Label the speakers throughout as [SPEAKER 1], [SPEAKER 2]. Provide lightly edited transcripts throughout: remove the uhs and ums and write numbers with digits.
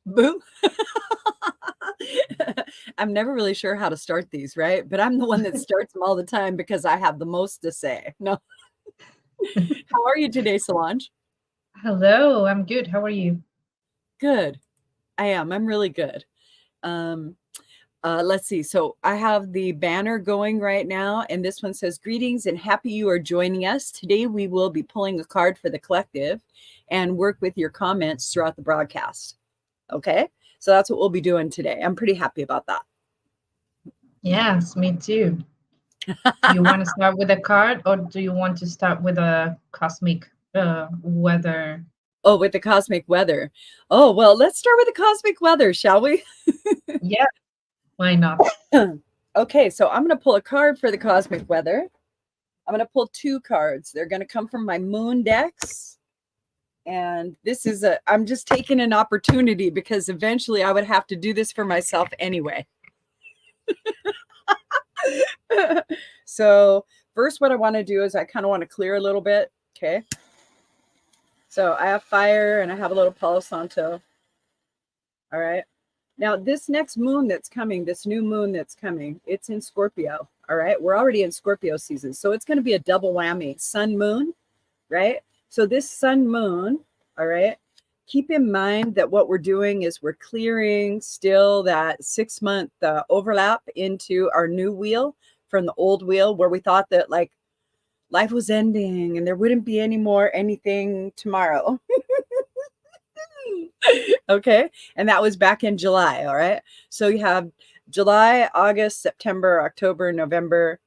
[SPEAKER 1] Boo. I'm never really sure how to start these, right? But I'm the one that starts them all the time because I have the most to say. No. How are you today, Solange?
[SPEAKER 2] Hello, I'm good. How are you?
[SPEAKER 1] Good. I am. I'm really good. Um, let's see. So I have the banner going right now, and this one says, Greetings and happy you are joining us. Today we will be pulling a card for the collective and work with your comments throughout the broadcast. Okay. So that's what we'll be doing today. I'm pretty happy about that.
[SPEAKER 2] Yes, me too. Do you want to start with a card or do you want to start with a cosmic weather?
[SPEAKER 1] Oh, with the cosmic weather. Oh, well, let's start with the cosmic weather, shall we?
[SPEAKER 2] Yeah, why not?
[SPEAKER 1] Okay, so I'm going to pull a card for the cosmic weather. I'm going to pull two cards. They're going to come from my moon decks. And I'm just taking an opportunity because eventually I would have to do this for myself anyway. So, first, what I want to do is I kind of want to clear a little bit. Okay. So, I have fire and I have a little Palo Santo. All right. Now, this next moon that's coming, this new moon that's coming, it's in Scorpio. All right. We're already in Scorpio season. So, it's going to be a double whammy sun moon, right? So, this sun moon, all right, keep in mind that what we're doing is we're clearing still that 6-month overlap into our new wheel from the old wheel where we thought that like life was ending and there wouldn't be any more anything tomorrow. Okay. And that was back in July. All right. So you have July, August, September, October, November,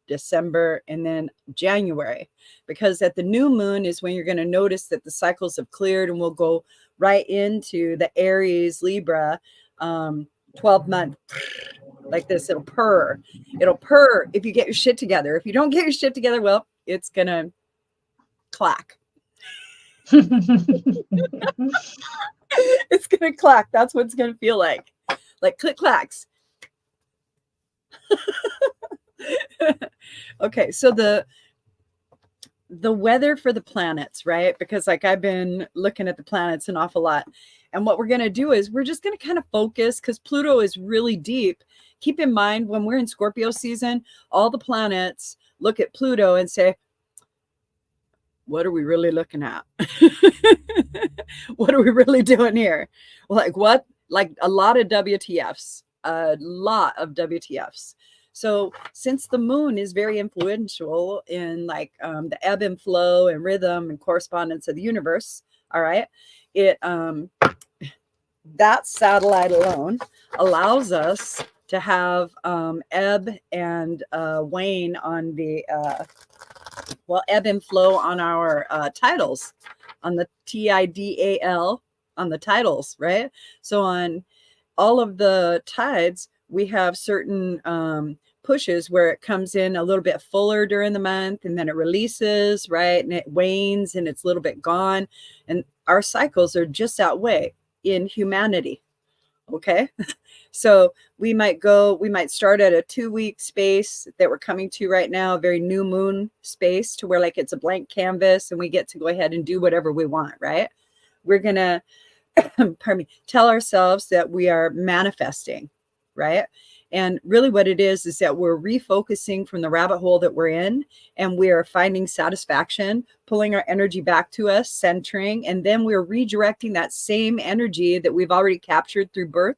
[SPEAKER 1] December, and then January. Because at the new moon is when you're going to notice that the cycles have cleared and we'll go right into the Aries Libra 12-month like this. It'll purr. It'll purr if you get your shit together. If you don't get your shit together, well, it's going to clack. It's going to clack. That's what it's going to feel like click clacks. Okay, so the weather for the planets, right? Because like I've been looking at the planets an awful lot. And what we're going to do is we're just going to kind of focus because Pluto is really deep. Keep in mind when we're in Scorpio season, all the planets look at Pluto and say, what are we really looking at? What are we really doing here? Like what? Like a lot of WTFs, a lot of WTFs. So since the moon is very influential in like the ebb and flow and rhythm and correspondence of the universe, all right, it that satellite alone allows us to have ebb and wane on the ebb and flow on our titles, on the TIDAL, on the titles, right? So on all of the tides, we have certain pushes where it comes in a little bit fuller during the month and then it releases, right? And it wanes and it's a little bit gone. And our cycles are just that way in humanity. Okay. So we might start at a 2-week space that we're coming to right now, a very new moon space to where like it's a blank canvas and we get to go ahead and do whatever we want, right? We're going to, pardon me, tell ourselves that we are manifesting, right? And really what it is that we're refocusing from the rabbit hole that we're in and we are finding satisfaction, pulling our energy back to us, centering, and then we're redirecting that same energy that we've already captured through birth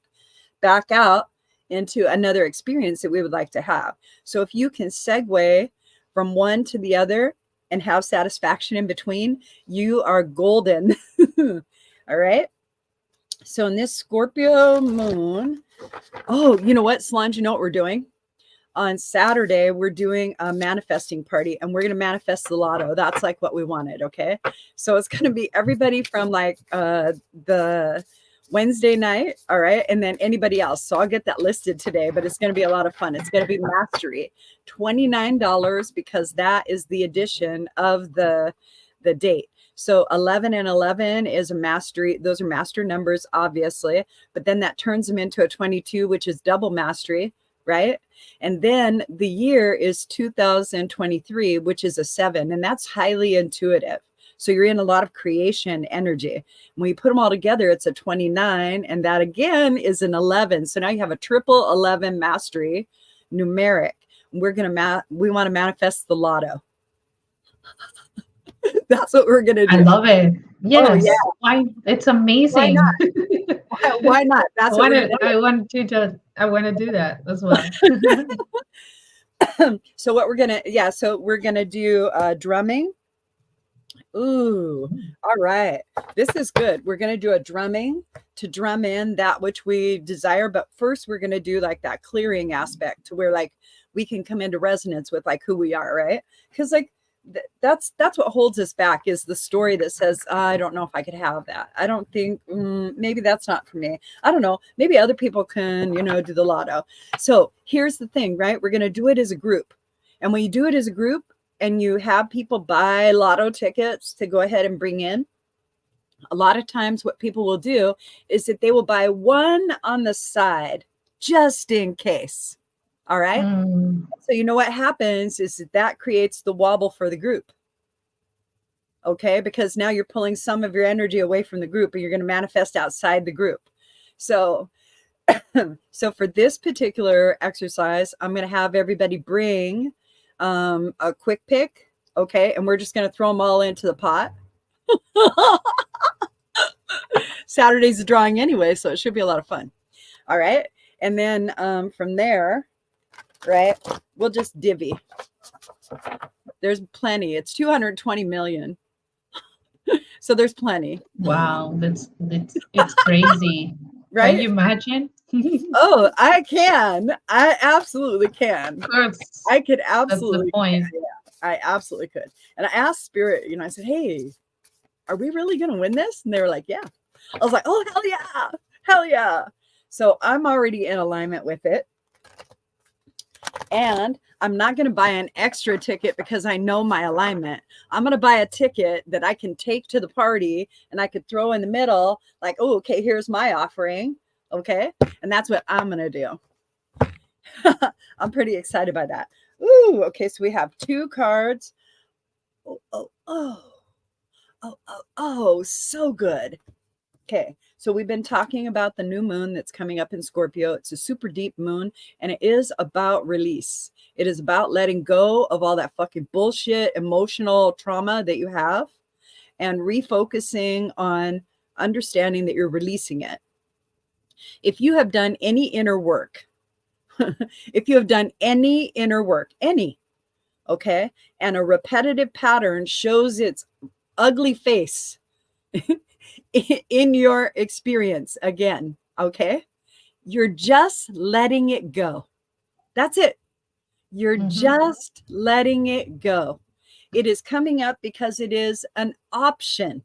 [SPEAKER 1] back out into another experience that we would like to have. So if you can segue from one to the other and have satisfaction in between, you are golden. All right. So in this Scorpio moon, oh, you know what, Solange, you know what we're doing? On Saturday, we're doing a manifesting party and we're going to manifest the lotto. That's like what we wanted. Okay. So it's going to be everybody from like the Wednesday night. All right. And then anybody else. So I'll get that listed today, but it's going to be a lot of fun. It's going to be mastery, $29 because that is the addition of the date. So 11 and 11 is a mastery. Those are master numbers, obviously, but then that turns them into a 22, which is double mastery, right? And then the year is 2023, which is a 7, and that's highly intuitive. So you're in a lot of creation energy. When you put them all together, it's a 29. And that again is an 11. So now you have a triple 11 mastery numeric. We want to manifest the lotto. That's what we're going to
[SPEAKER 2] I
[SPEAKER 1] do.
[SPEAKER 2] love it.
[SPEAKER 1] Oh, yeah.
[SPEAKER 2] Yes. Why? It's
[SPEAKER 1] Why
[SPEAKER 2] amazing.
[SPEAKER 1] not? Why not? That's what we're going to do.
[SPEAKER 2] I want to do that as well.
[SPEAKER 1] So what we're going to, so we're going to do drumming. Ooh, all right. This is good. We're going to do a drumming to drum in that which we desire. But first, we're going to do like that clearing aspect to where like we can come into resonance with like who we are, right? Because like that's what holds us back is the story that says, I don't know if I could have that. I don't think maybe that's not for me. I don't know. Maybe other people can, do the lotto. So here's the thing, right? We're going to do it as a group. And when you do it as a group, and you have people buy lotto tickets to go ahead and bring in, a lot of times what people will do is that they will buy one on the side just in case. All right. So you know what happens is that creates the wobble for the group. Okay. Because now you're pulling some of your energy away from the group and you're going to manifest outside the group. So for this particular exercise, I'm going to have everybody bring a quick pick. Okay. And we're just going to throw them all into the pot. Saturday's a drawing anyway, so it should be a lot of fun. All right. And then from there, right, we'll just divvy. There's plenty. It's 220 million. So there's plenty.
[SPEAKER 2] Wow, it's crazy.
[SPEAKER 1] Right?
[SPEAKER 2] Can you imagine?
[SPEAKER 1] Oh, I can. I absolutely can.
[SPEAKER 2] Of course.
[SPEAKER 1] I could
[SPEAKER 2] That's
[SPEAKER 1] absolutely.
[SPEAKER 2] the point.
[SPEAKER 1] Yeah, I absolutely could. And I asked Spirit, I said, hey, are we really going to win this? And they were like, yeah. I was like, oh, hell yeah. Hell yeah. So I'm already in alignment with it. And I'm not going to buy an extra ticket because I know my alignment. I'm going to buy a ticket that I can take to the party and I could throw in the middle like, oh, okay, here's my offering. Okay. And that's what I'm going to do. I'm pretty excited by that. Ooh, okay. So we have 2 cards. Oh, so good. Okay. So we've been talking about the new moon that's coming up in Scorpio. It's a super deep moon and it is about release. It is about letting go of all that fucking bullshit, emotional trauma that you have and refocusing on understanding that you're releasing it. If you have done any inner work, okay, and a repetitive pattern shows its ugly face in your experience again, okay, you're just letting it go. That's it. You're just letting it go. It is coming up because it is an option.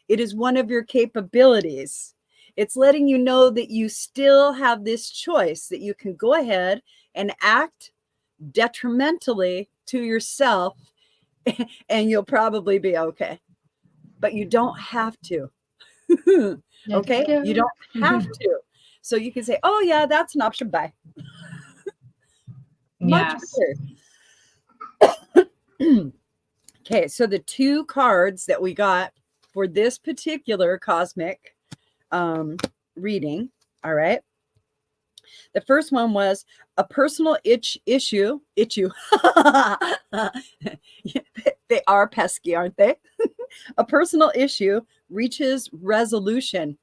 [SPEAKER 1] It is one of your capabilities. It's letting you know that you still have this choice, that you can go ahead and act detrimentally to yourself and you'll probably be okay. But you don't have to. Okay? You don't have to. So you can say, oh, yeah, that's an option. Bye. Much better. Okay, so the 2 cards that we got for this particular cosmic reading, all right? The first one was a personal issue. They are pesky, aren't they? A personal issue reaches resolution.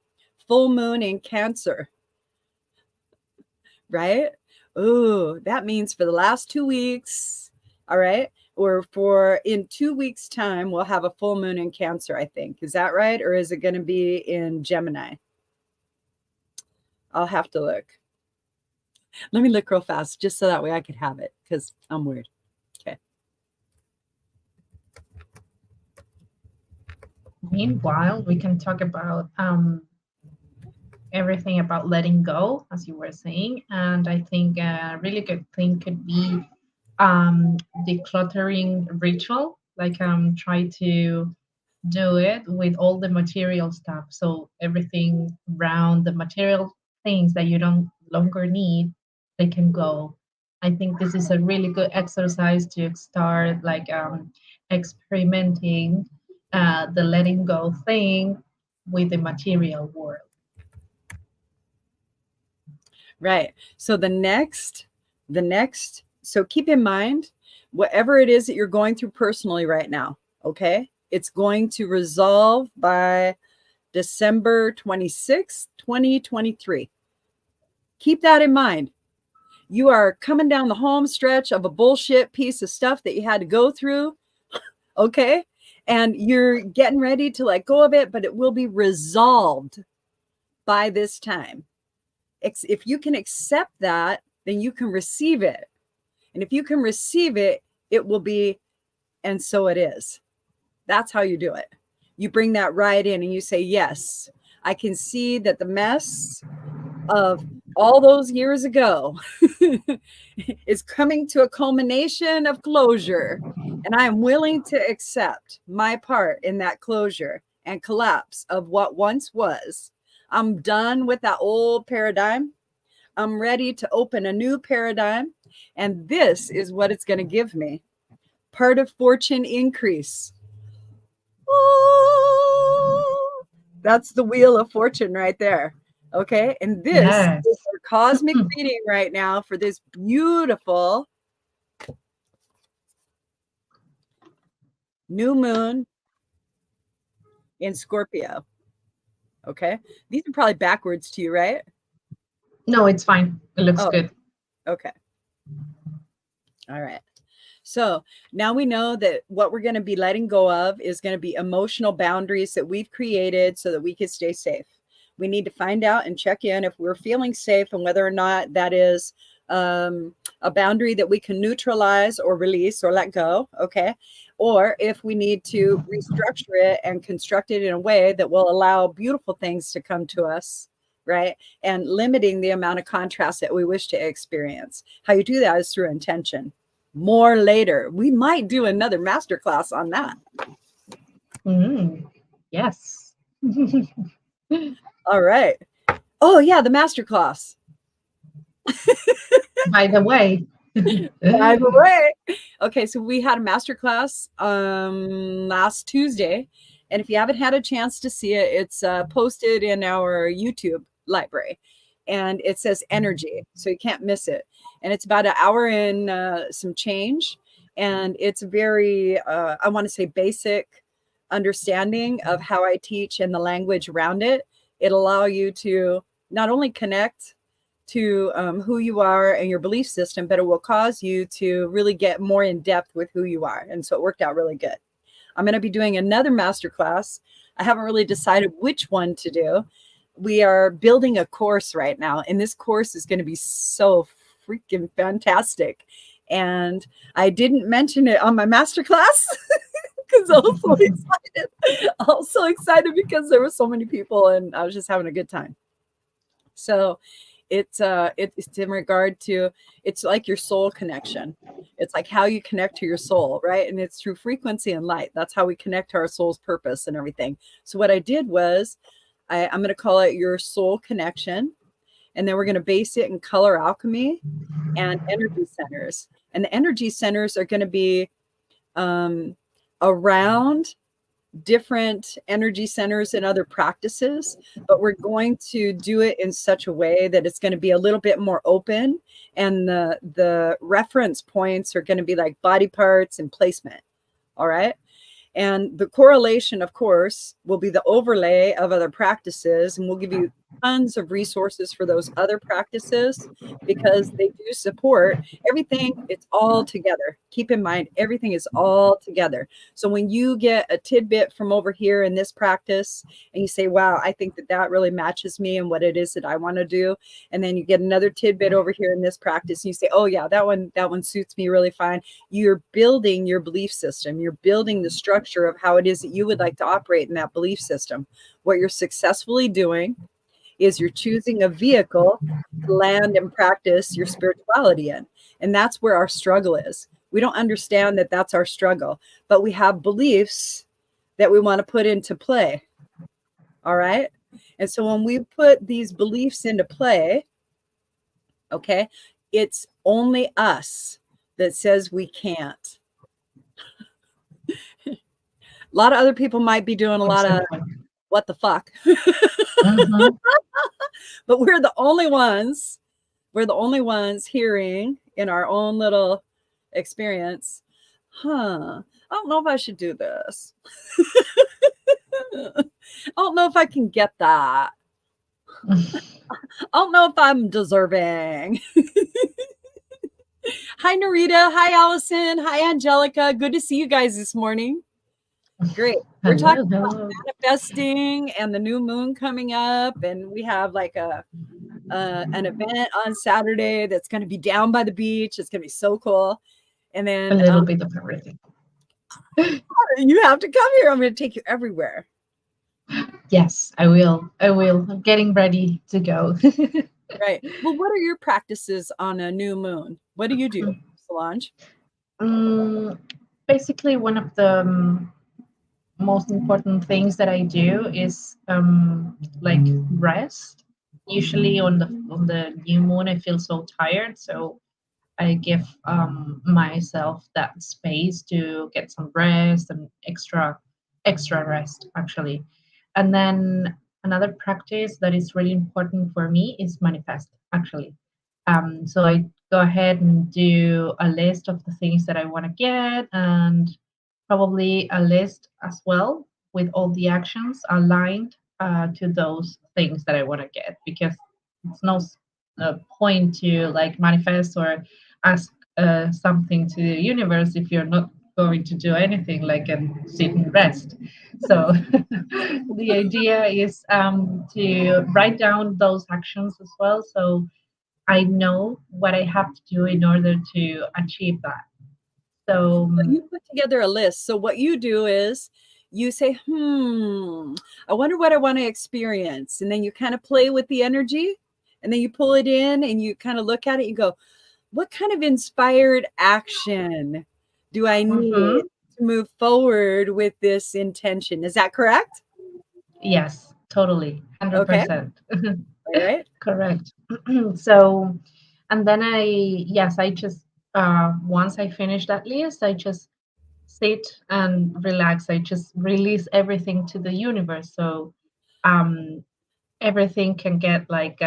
[SPEAKER 1] Full moon in Cancer. Right? Ooh, that means for the last 2 weeks, all right? Or for in 2 weeks' time, we'll have a full moon in Cancer, I think. Is that right? Or is it going to be in Gemini? I'll have to look. Let me look real fast, just so that way I could have it, because I'm weird. Okay.
[SPEAKER 2] Meanwhile, we can talk about everything about letting go, as you were saying. And I think a really good thing could be decluttering ritual, like try to do it with all the material stuff. So everything around the material things that you don't longer need, they can go. I think this is a really good exercise to start like experimenting the letting go thing with the material world.
[SPEAKER 1] Right. So so keep in mind, whatever it is that you're going through personally right now, okay? It's going to resolve by December 26th, 2023. Keep that in mind. You are coming down the home stretch of a bullshit piece of stuff that you had to go through, okay? And you're getting ready to let go of it, but it will be resolved by this time. If you can accept that, then you can receive it. And if you can receive it, it will be, and so it is. That's how you do it. You bring that right in and you say, yes, I can see that the mess of all those years ago is coming to a culmination of closure. And I am willing to accept my part in that closure and collapse of what once was. I'm done with that old paradigm. I'm ready to open a new paradigm. And this is what it's going to give me. Part of fortune increase. Oh, that's the wheel of fortune right there. Okay. And this
[SPEAKER 2] Yes.
[SPEAKER 1] is our cosmic reading right now for this beautiful new moon in Scorpio. Okay. These are probably backwards to you, right?
[SPEAKER 2] No, it's fine. It looks
[SPEAKER 1] Oh,
[SPEAKER 2] good.
[SPEAKER 1] okay. All right. So now we know that what we're going to be letting go of is going to be emotional boundaries that we've created so that we can stay safe. We need to find out and check in if we're feeling safe and whether or not that is a boundary that we can neutralize or release or let go. Okay. Or if we need to restructure it and construct it in a way that will allow beautiful things to come to us. Right. And limiting the amount of contrast that we wish to experience. How you do that is through intention. More later. We might do another masterclass on that.
[SPEAKER 2] Yes.
[SPEAKER 1] All right. Oh yeah, the masterclass.
[SPEAKER 2] By the way.
[SPEAKER 1] By the way. Okay, so we had a masterclass last Tuesday. And if you haven't had a chance to see it, it's posted in our YouTube library. And it says energy, so you can't miss it. And it's about an hour and some change. And it's very, I want to say, basic understanding of how I teach and the language around it. It'll allow you to not only connect to who you are and your belief system, but it will cause you to really get more in depth with who you are. And so it worked out really good. I'm going to be doing another masterclass. I haven't really decided which one to do. We are building a course right now, and this course is going to be so freaking fantastic. And I didn't mention it on my masterclass because I was so excited. I was so excited because there were so many people, and I was just having a good time. So it's in regard to, it's like your soul connection. It's like how you connect to your soul, right? And it's through frequency and light. That's how we connect to our soul's purpose and everything. So what I did was I'm going to call it your soul connection. And then we're going to base it in color alchemy and energy centers. And the energy centers are going to be around different energy centers and other practices, but we're going to do it in such a way that it's going to be a little bit more open, and the reference points are going to be like body parts and placement. All right. And the correlation, of course, will be the overlay of other practices, and we'll give you tons of resources for those other practices because they do support everything. It's all together. Keep in mind, everything is all together. So when you get a tidbit from over here in this practice and you say, wow, I think that that really matches me and what it is that I want to do. And then you get another tidbit over here in this practice and you say, oh yeah, that one suits me really fine. You're building your belief system. You're building the structure of how it is that you would like to operate in that belief system. What you're successfully doing is you're choosing a vehicle to land and practice your spirituality in. And that's where our struggle is. We don't understand that that's our struggle, but we have beliefs that we want to put into play. All right. And so when we put these beliefs into play, okay, it's only us that says we can't. A lot of other people might be doing a lot of
[SPEAKER 2] Exactly.
[SPEAKER 1] what the fuck,
[SPEAKER 2] Mm-hmm.
[SPEAKER 1] but we're the only ones hearing in our own little experience, huh, I don't know if I should do this. I don't know if I can get that. I don't know if I'm deserving. Hi, Narita. Hi, Allison. Hi, Angelica. Good to see you guys this morning. Great. We're talking
[SPEAKER 2] Hello,
[SPEAKER 1] about
[SPEAKER 2] hello.
[SPEAKER 1] manifesting and the new moon coming up, and we have like an event on Saturday that's going to be down by the beach. It's going to be so cool. And
[SPEAKER 2] A
[SPEAKER 1] then
[SPEAKER 2] little bit of everything.
[SPEAKER 1] you have to come here. I'm going to take you everywhere.
[SPEAKER 2] Yes, I will. I will. I'm getting ready to go.
[SPEAKER 1] Right. Well, what are your practices on a new moon? What do you do, Solange?
[SPEAKER 2] Mm, basically, one of the most important things that I do is like rest. Usually on the new moon, I feel so tired, so I give myself that space to get some rest and extra rest actually. And then another practice that is really important for me is manifest actually. So I go ahead and do a list of the things that I want to get, and probably a list as well with all the actions aligned to those things that I want to get, because it's no point to like manifest or ask something to the universe if you're not going to do anything like and sit and rest. So the idea is to write down those actions as well, so I know what I have to do in order to achieve that. So
[SPEAKER 1] So you put together a list. So what you do is you say, I wonder what I want to experience. And then you kind of play with the energy, and then you pull it in and you kind of look at it. You go, what kind of inspired action do I need
[SPEAKER 2] mhm,
[SPEAKER 1] to move forward with this intention? Is that correct?
[SPEAKER 2] yes, totally,
[SPEAKER 1] Okay.
[SPEAKER 2] 100%.
[SPEAKER 1] All right.
[SPEAKER 2] Correct. So, and then I just, once I finish that list, I just sit and relax. I just release everything to the universe. So, um, everything can get like,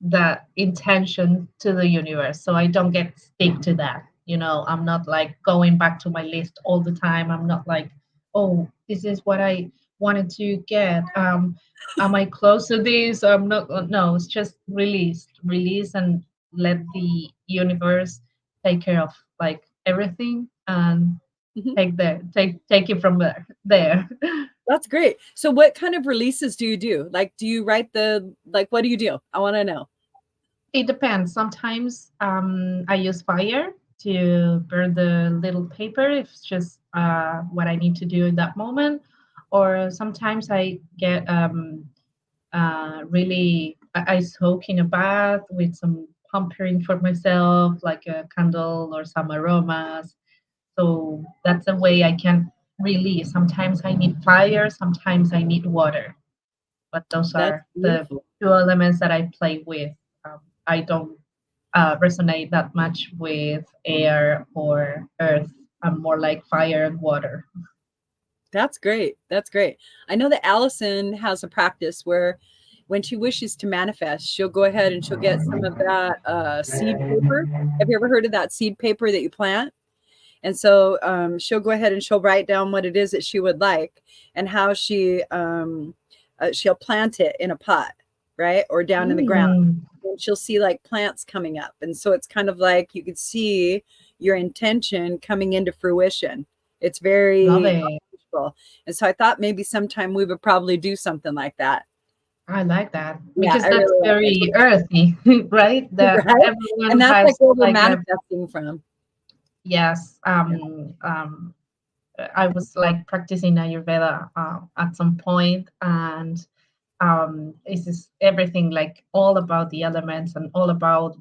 [SPEAKER 2] that intention to the universe, so I don't get stick to that. I'm not like going back to my list all the time. I'm not like, oh, this is what I wanted to get. Am I close to this? I'm not. No, it's just release and let the universe take care of like everything, and
[SPEAKER 1] Mhm.
[SPEAKER 2] take it from there.
[SPEAKER 1] That's great. So what kind of releases do you do? Like, do you write what do you do? I want to know.
[SPEAKER 2] It depends. Sometimes I use fire to burn the little paper if it's just what I need to do in that moment. Or sometimes I get really, I soak in a bath with some pampering for myself, like a candle or some aromas. So that's a way I can release. Sometimes I need fire, sometimes I need water, but those
[SPEAKER 1] That's
[SPEAKER 2] are the
[SPEAKER 1] beautiful.
[SPEAKER 2] two elements that I play with. I don't resonate that much with air or earth. I'm more like fire and water.
[SPEAKER 1] That's great. That's great. I know that Allison has a practice where when she wishes to manifest, she'll go ahead and she'll get some of that seed paper. Have you ever heard of that seed paper that you plant? And so she'll go ahead and she'll write down what it is that she would like and how she'll plant it in a pot, right? Or down in the ground.
[SPEAKER 2] Mm,
[SPEAKER 1] And she'll see like plants coming up. And so it's kind of like you could see your intention coming into fruition. It's
[SPEAKER 2] love
[SPEAKER 1] very
[SPEAKER 2] it.
[SPEAKER 1] visual. And so I thought maybe sometime we would probably do something like that.
[SPEAKER 2] I like that
[SPEAKER 1] Yeah,
[SPEAKER 2] because
[SPEAKER 1] I
[SPEAKER 2] that's
[SPEAKER 1] really like
[SPEAKER 2] very earthy, right?
[SPEAKER 1] it.
[SPEAKER 2] That
[SPEAKER 1] Right? And
[SPEAKER 2] everyone
[SPEAKER 1] that's like
[SPEAKER 2] has
[SPEAKER 1] where we're
[SPEAKER 2] like a
[SPEAKER 1] manifesting from.
[SPEAKER 2] yes.
[SPEAKER 1] Yeah.
[SPEAKER 2] I was like practicing Ayurveda at some point, and this is everything like all about the elements and all about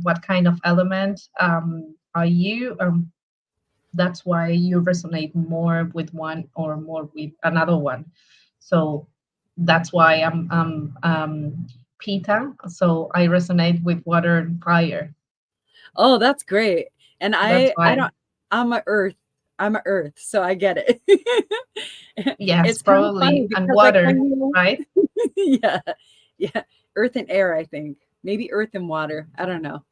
[SPEAKER 2] what kind of element are you. That's why you resonate more with one or more with another one. So that's why I'm Pita. So I resonate with water and fire.
[SPEAKER 1] Oh, that's great. And
[SPEAKER 2] That's
[SPEAKER 1] I
[SPEAKER 2] why.
[SPEAKER 1] don't I'm a earth. I'm a Earth, so I get it.
[SPEAKER 2] Yes,
[SPEAKER 1] It's kind of funny
[SPEAKER 2] probably. And
[SPEAKER 1] because like
[SPEAKER 2] water,
[SPEAKER 1] when you
[SPEAKER 2] right?
[SPEAKER 1] yeah, yeah, Earth and air, I think. Maybe Earth and water. I don't know.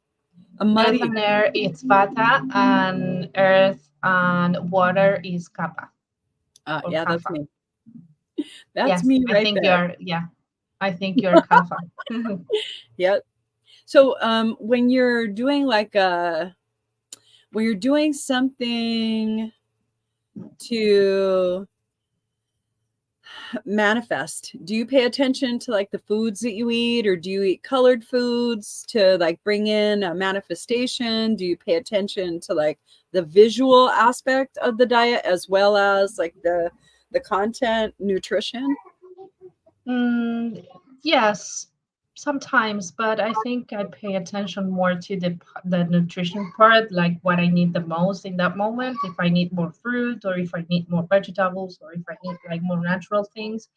[SPEAKER 1] A
[SPEAKER 2] Earth
[SPEAKER 1] muddy.
[SPEAKER 2] and air is Vata, and earth and water is Kappa or
[SPEAKER 1] Yeah, that's
[SPEAKER 2] Kapha.
[SPEAKER 1] me. That's
[SPEAKER 2] Yes,
[SPEAKER 1] me
[SPEAKER 2] I
[SPEAKER 1] right
[SPEAKER 2] think
[SPEAKER 1] there.
[SPEAKER 2] you're, yeah, I think you're Kapha.
[SPEAKER 1] Yep. So when you're doing like when you're doing something to manifest, do you pay attention to like the foods that you eat, or do you eat colored foods to like bring in a manifestation? Do you pay attention to like the visual aspect of the diet as well as like the content, nutrition?
[SPEAKER 2] Mm, yes, sometimes, but I think I pay attention more to the nutrition part, like what I need the most in that moment. If I need more fruit, or if I need more vegetables, or if I need like more natural things,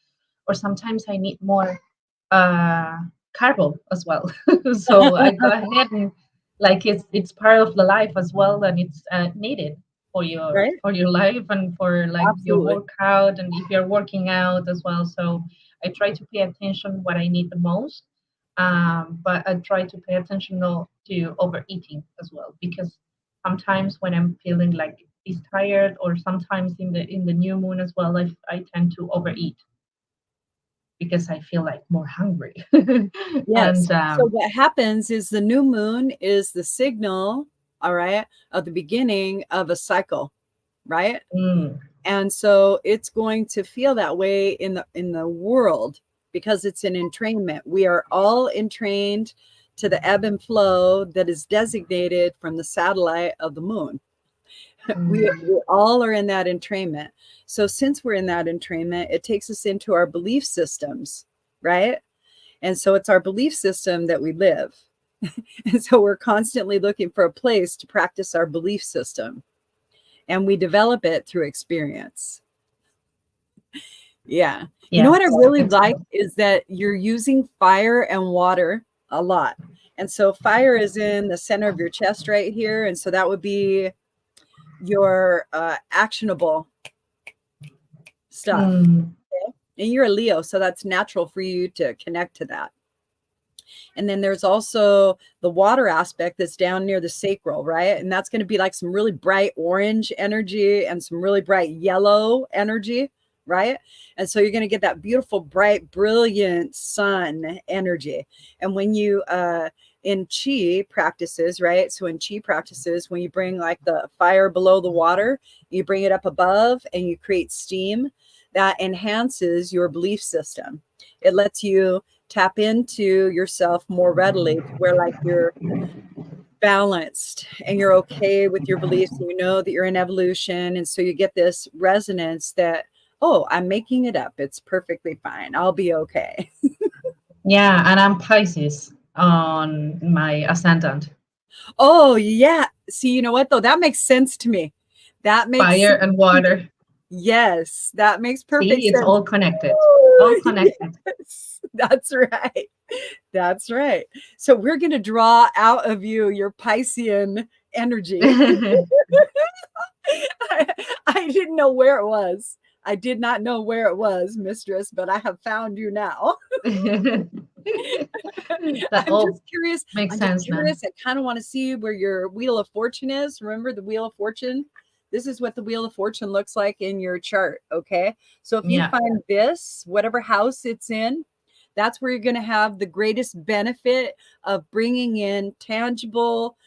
[SPEAKER 2] or sometimes I need more uh carbo as well. So I go ahead and like it's part of the life as well, and it's needed
[SPEAKER 1] Right?
[SPEAKER 2] for your life and for like your
[SPEAKER 1] Absolutely.
[SPEAKER 2] workout, and if you're working out as well. So I try to pay attention what I need the most, but I try to pay attention not to overeating as well, because sometimes when I'm feeling like is tired, or sometimes in the new moon as well, I tend to overeat because I feel like more hungry.
[SPEAKER 1] Yes.
[SPEAKER 2] And
[SPEAKER 1] So what happens is the new moon is the signal, all right, of the beginning of a cycle, right?
[SPEAKER 2] mm,
[SPEAKER 1] And so it's going to feel that way in the world because it's an entrainment. We are all entrained to the ebb and flow that is designated from the satellite of the moon. We all are in that entrainment. So since we're in that entrainment, it takes us into our belief systems, right? And so it's our belief system that we live. And so we're constantly looking for a place to practice our belief system. And we develop it through experience. Yeah. You know what I
[SPEAKER 2] yes,
[SPEAKER 1] really
[SPEAKER 2] it's
[SPEAKER 1] like is that you're using fire and water a lot. And so fire is in the center of your chest right here. And so that would be your actionable stuff.
[SPEAKER 2] mm,
[SPEAKER 1] Okay? And you're a Leo, so that's natural for you to connect to that. And then there's also the water aspect that's down near the sacral, right? And that's going to be like some really bright orange energy and some really bright yellow energy, right? And so you're going to get that beautiful, bright, brilliant sun energy. And when you, in chi practices, right? So in chi practices, when you bring like the fire below the water, you bring it up above and you create steam, that enhances your belief system. It lets you tap into yourself more readily to where like you're balanced and you're okay with your beliefs and you know that you're in evolution, and so you get this resonance that, oh, I'm making it up, it's perfectly fine, I'll be okay.
[SPEAKER 2] yeah, and I'm Pisces on my ascendant,
[SPEAKER 1] Oh yeah, see, you know what though, that makes sense to me. That makes
[SPEAKER 2] fire
[SPEAKER 1] sense
[SPEAKER 2] and
[SPEAKER 1] to me.
[SPEAKER 2] water.
[SPEAKER 1] Yes, that makes perfect
[SPEAKER 2] See, it's
[SPEAKER 1] sense.
[SPEAKER 2] all connected, all
[SPEAKER 1] Woo!
[SPEAKER 2] connected.
[SPEAKER 1] Yes, that's right. That's right. So we're going to draw out of you your Piscean energy. I, I didn't know where it was. I did not know where it was, mistress, but I have found you now.
[SPEAKER 2] That
[SPEAKER 1] I'm
[SPEAKER 2] all
[SPEAKER 1] just curious.
[SPEAKER 2] makes
[SPEAKER 1] I'm just
[SPEAKER 2] sense now.
[SPEAKER 1] curious. I kind of want to see where your Wheel of Fortune is. Remember the Wheel of Fortune? This is what the Wheel of Fortune looks like in your chart. Okay. So if you
[SPEAKER 2] Yeah.
[SPEAKER 1] find this, whatever house it's in, that's where you're going to have the greatest benefit of bringing in tangible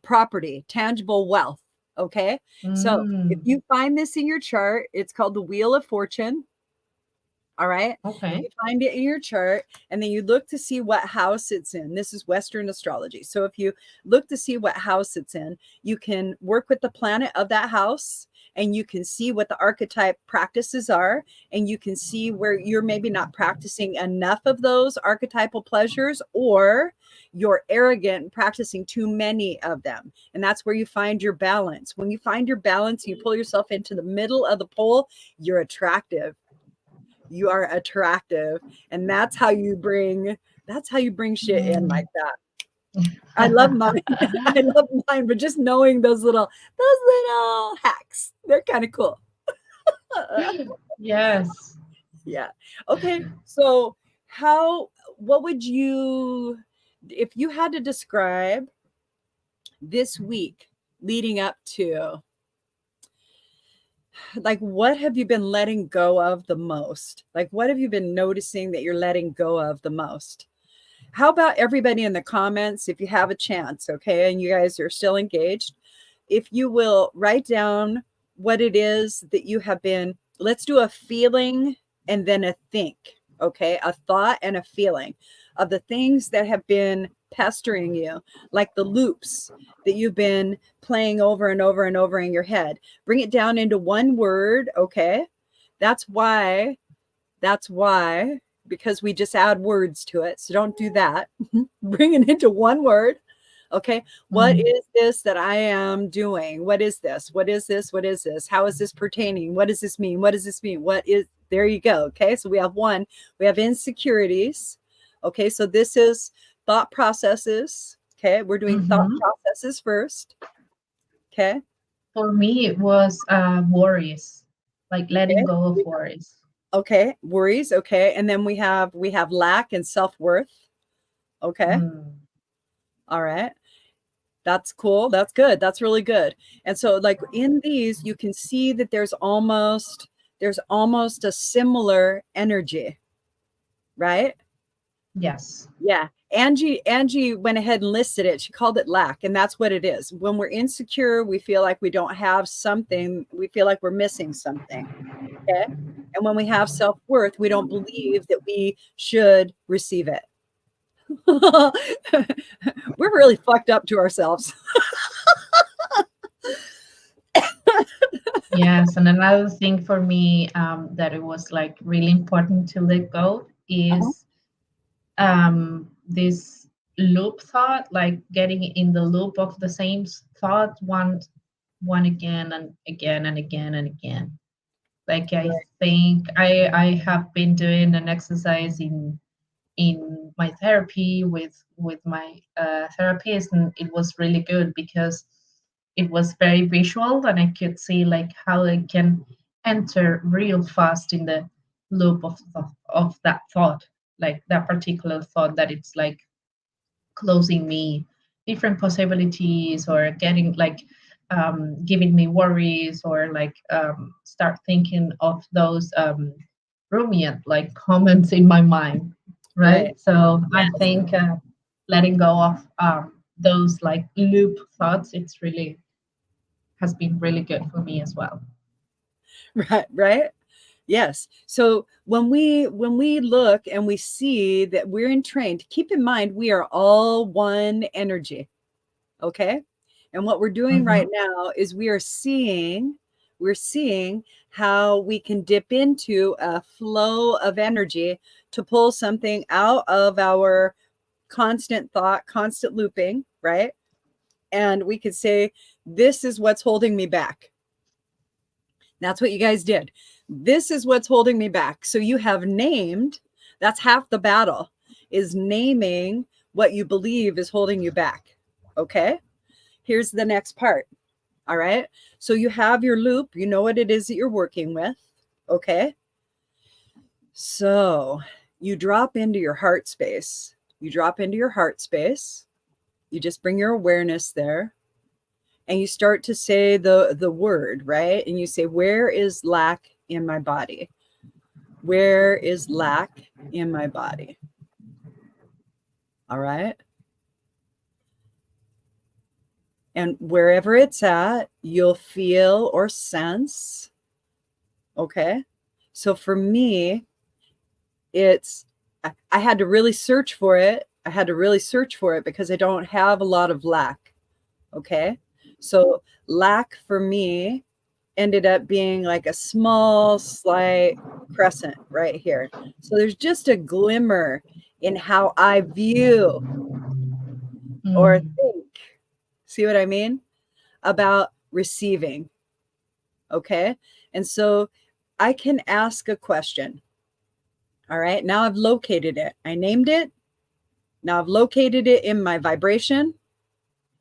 [SPEAKER 1] property, tangible wealth. Okay. So if
[SPEAKER 2] Mm,
[SPEAKER 1] you find this in your chart, it's called the Wheel of Fortune. All right. If
[SPEAKER 2] okay.
[SPEAKER 1] you find it in your chart and then you look to see what house it's in, this is Western astrology. So if you look to see what house it's in, you can work with the planet of that house and you can see what the archetype practices are. And you can see where you're maybe not practicing enough of those archetypal pleasures, or you're arrogant and practicing too many of them. And that's where you find your balance. When you find your balance, you pull yourself into the middle of the pole, you're attractive. You are attractive, and that's how you bring shit in
[SPEAKER 2] Mm,
[SPEAKER 1] like that. I love mine. I love mine, but just knowing those little hacks, they're kind of cool.
[SPEAKER 2] Yes.
[SPEAKER 1] Yeah. Okay. So what would you, if you had to describe this week leading up to, like, what have you been letting go of the most? Like, what have you been noticing that you're letting go of the most? How about everybody in the comments, if you have a chance, okay, and you guys are still engaged, if you will write down what it is that you have been, let's do a feeling and then a think, okay, a thought and a feeling of the things that have been pestering you, like the loops that you've been playing over and over and over in your head. Bring it down into one word, okay? That's why because we just add words to it. So don't do that. Bring it into one word. Okay. What
[SPEAKER 2] Mm.
[SPEAKER 1] is this that I am doing? What is this? What is this? What is this? How is this pertaining? What does this mean? What does this mean? There you go. Okay. So we have one, we have insecurities. Okay. So this is thought processes. Okay. We're doing thought
[SPEAKER 2] Mhm.
[SPEAKER 1] processes first. Okay.
[SPEAKER 2] For me, it was worries, like letting
[SPEAKER 1] Okay.
[SPEAKER 2] go of worries.
[SPEAKER 1] Okay. Worries. Okay. And then we have lack and self-worth. Okay.
[SPEAKER 2] Mm.
[SPEAKER 1] All right. That's cool. That's good. That's really good. And so like in these, you can see that there's almost a similar energy, right?
[SPEAKER 2] Yes.
[SPEAKER 1] Yeah. Angie went ahead and listed it. She called it lack, and that's what it is. When we're insecure, we feel like we don't have something, we feel like we're missing something. Okay. And when we have self-worth, we don't believe that we should receive it. We're really fucked up to ourselves.
[SPEAKER 2] Yes, and another thing for me that it was like really important to let go
[SPEAKER 1] Uh-huh.
[SPEAKER 2] is this loop thought, like getting in the loop of the same thought one again and again and again and again. Like I
[SPEAKER 1] Right.
[SPEAKER 2] think I have been doing an exercise in my therapy with my therapist, and it was really good because it was very visual and I could see like how I can enter real fast in the loop of that thought, like that particular thought that it's like closing me different possibilities or getting like giving me worries or like start thinking of those ruminant like comments in my mind,
[SPEAKER 1] Right.
[SPEAKER 2] right? So I
[SPEAKER 1] Yes.
[SPEAKER 2] think letting go of those like loop thoughts, it's really has been really good for me as well.
[SPEAKER 1] Right. Right. Yes. So when we look and we see that we're entrained, keep in mind we are all one energy. Okay. And what we're doing right
[SPEAKER 2] Hmm.
[SPEAKER 1] now is we're seeing how we can dip into a flow of energy to pull something out of our constant thought, constant looping, right? And we could say, this is what's holding me back. That's what you guys did. This is what's holding me back. So you have named, that's half the battle, is naming what you believe is holding you back. Okay. Here's the next part. All right. So you have your loop, you know what it is that you're working with. Okay. So you drop into your heart space. You drop into your heart space. You just bring your awareness there and you start to say the word, right? And you say, where is lack in my body? Where is lack in my body? All right. And wherever it's at, you'll feel or sense. Okay. So for me, it's, I had to really search for it. I had to really search for it because I don't have a lot of lack. Okay. So lack for me ended up being like a small, slight crescent right here. So there's just a glimmer in how I view or
[SPEAKER 2] Mm.
[SPEAKER 1] think. See what I mean? About receiving. Okay. And so I can ask a question. All right. Now I've located it. I named it. Now I've located it in my vibration,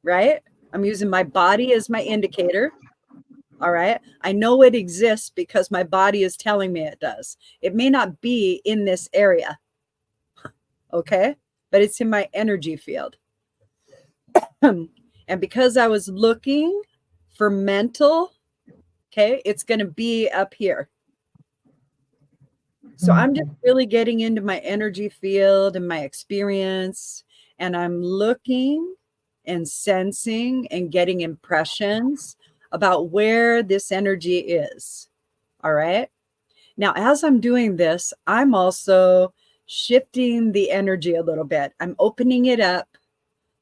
[SPEAKER 1] right? I'm using my body as my indicator. All right. I know it exists because my body is telling me it does. It may not be in this area. Okay. But it's in my energy field. And because I was looking for mental, okay, it's going to be up here. So I'm just really getting into my energy field and my experience, and I'm looking and sensing and getting impressions about where this energy is. All right. Now, as I'm doing this, I'm also shifting the energy a little bit. I'm opening it up,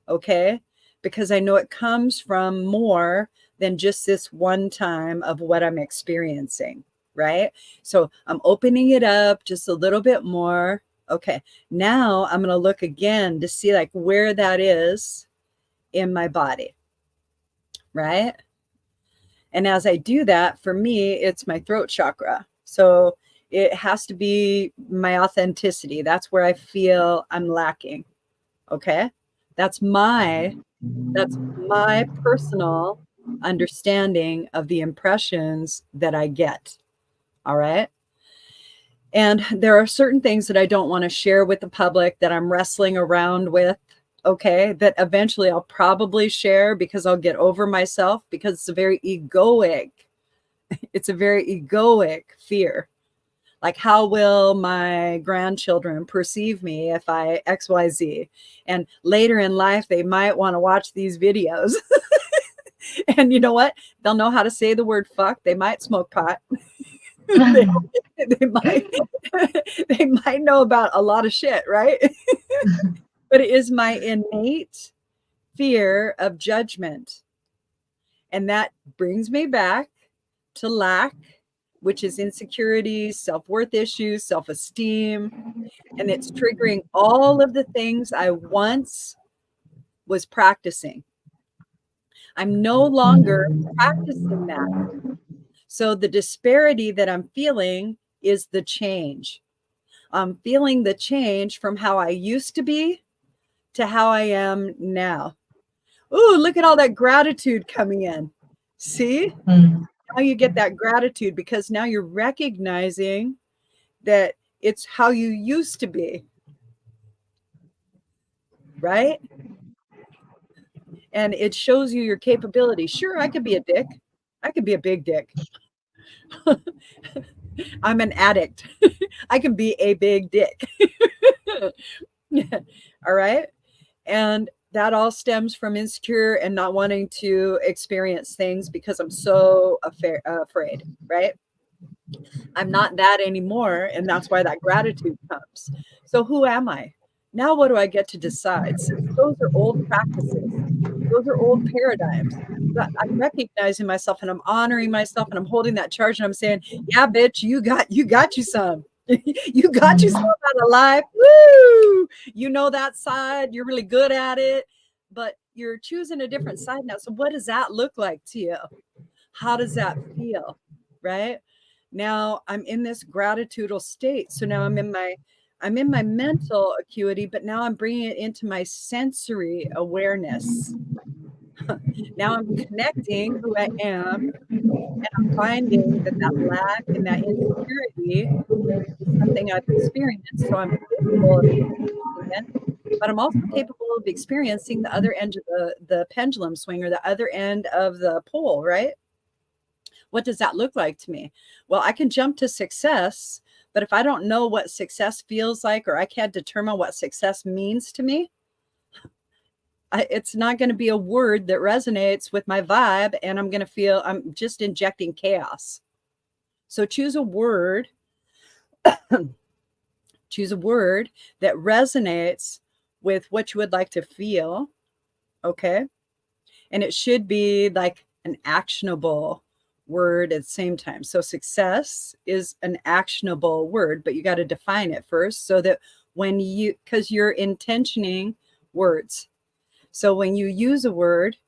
[SPEAKER 1] okay? Because I know it comes from more than just this one time of what I'm experiencing, right? So I'm opening it up just a little bit more. Okay, now I'm going to look again to see like where that is in my body, right? And as I do that, for me, it's my throat chakra. So it has to be my authenticity. That's where I feel I'm lacking. Okay. That's my personal understanding of the impressions that I get. All right. And there are certain things that I don't want to share with the public that I'm wrestling around with. Okay. That eventually I'll probably share because I'll get over myself, because it's a very egoic fear. Like, how will my grandchildren perceive me if I XYZ? And later in life, they might want to watch these videos. And you know what? They'll know how to say the word fuck. They might smoke pot. they, they might they might know about a lot of shit, right? But it is my innate fear of judgment. And that brings me back to lack, which is insecurity, self-worth issues, self-esteem. And it's triggering all of the things I once was practicing. I'm no longer practicing that. So the disparity that I'm feeling is the change. I'm feeling the change from how I used to be to how I am now. Ooh, look at all that gratitude coming in. See? Now you get that gratitude because now you're recognizing that it's how you used to be. Right? And it shows you your capability. Sure, I could be a dick. I could be a big dick. I'm an addict. I can be a big dick. All right. And that all stems from insecure and not wanting to experience things because I'm so afraid, right? I'm not that anymore. And that's why that gratitude comes. So who am I? Now, what do I get to decide? Since those are old practices, those are old paradigms. But I'm recognizing myself and I'm honoring myself and I'm holding that charge and I'm saying, yeah, bitch, you got you some. You got you some out of life. Woo! You know that side. You're really good at it, but you're choosing a different side now. So what does that look like to you? How does that feel? Right? Now I'm in this gratitudal state. So now I'm in my mental acuity, but now I'm bringing it into my sensory awareness. Now I'm connecting who I am, and I'm finding that lack and that insecurity is something I've experienced. So I'm capable of experiencing it, but I'm also capable of experiencing the other end of the pendulum swing, or the other end of the pole, right? What does that look like to me? Well, I can jump to success, but if I don't know what success feels like, or I can't determine what success means to me, it's not going to be a word that resonates with my vibe, and I'm going to feel I'm just injecting chaos. So choose a word, choose a word that resonates with what you would like to feel. Okay. And it should be like an actionable word at the same time. So success is an actionable word, but you got to define it first, so that when because you're intentioning words. So when you use a word,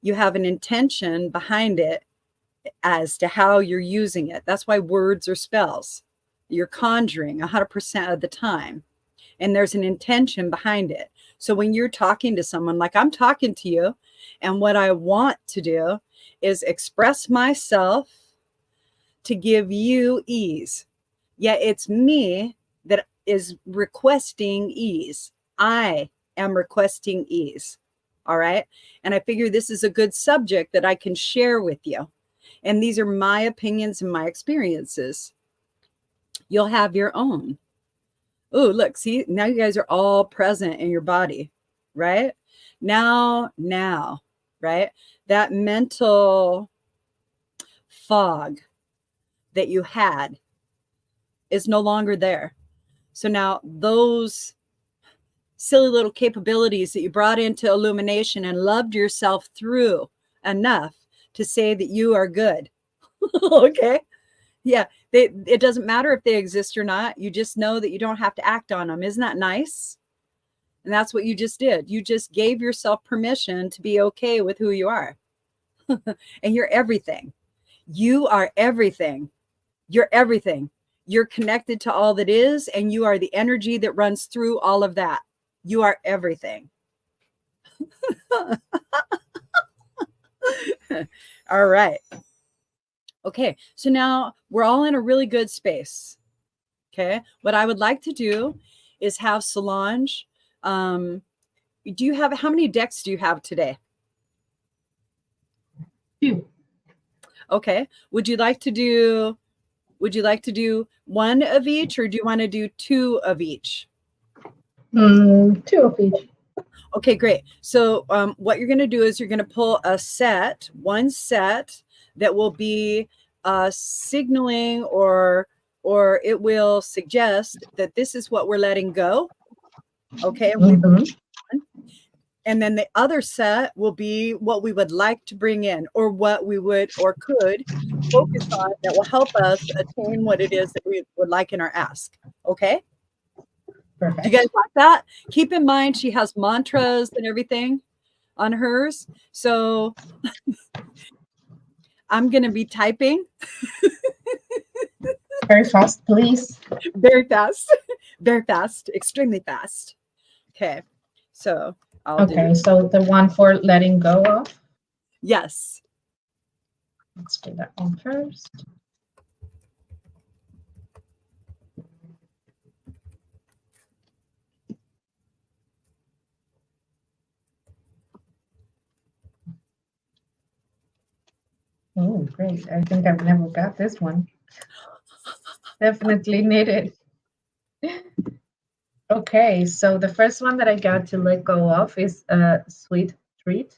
[SPEAKER 1] you have an intention behind it as to how you're using it. That's why words are spells. You're conjuring 100% of the time, and there's an intention behind it. So when you're talking to someone, like I'm talking to you, and what I want to do is express myself to give you ease. Yet it's me that is requesting ease. I am requesting ease. All right. And I figure this is a good subject that I can share with you. And these are my opinions and my experiences. You'll have your own. Oh, look, see, now you guys are all present in your body, right? Now, right? That mental fog that you had is no longer there. So now those silly little capabilities that you brought into illumination and loved yourself through enough to say that you are good. Okay. Yeah. It doesn't matter if they exist or not. You just know that you don't have to act on them. Isn't that nice? And that's what you just did. You just gave yourself permission to be okay with who you are. And you're everything. You are everything. You're everything. You're connected to all that is, and you are the energy that runs through all of that. You are everything. All right. Okay. So now we're all in a really good space. Okay. What I would like to do is have Solange. Do you have, how many decks do you have today?
[SPEAKER 2] 2.
[SPEAKER 1] Okay. Would you like to do one of each, or do you want to do two of each?
[SPEAKER 2] 2 of each.
[SPEAKER 1] Okay, great. So what you're going to do is you're going to pull one set that will be signaling or it will suggest that this is what we're letting go. Okay. And then the other set will be what we would like to bring in, or what we would or could focus on that will help us attain what it is that we would like in our ask. Okay.
[SPEAKER 2] Perfect.
[SPEAKER 1] Do you guys like that? Keep in mind, she has mantras and everything on hers. So I'm going to be typing
[SPEAKER 2] Very fast, please.
[SPEAKER 1] very fast, very fast, extremely fast. Okay. So I'll do,
[SPEAKER 2] So the one for letting go of.
[SPEAKER 1] yes.
[SPEAKER 2] Let's do that one first. Oh, great. I think I've never got this one. Definitely need it. Okay, so the first one that I got to let go of is a sweet treat.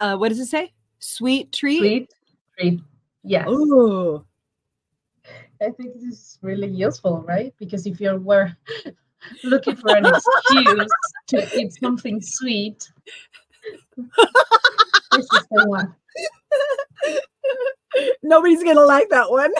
[SPEAKER 1] What does it say? Sweet treat?
[SPEAKER 2] Sweet treat. Yes.
[SPEAKER 1] Oh,
[SPEAKER 2] I think this is really useful, right? Because if you were looking for an excuse to eat something sweet, this is the one.
[SPEAKER 1] nobody's going to like that one.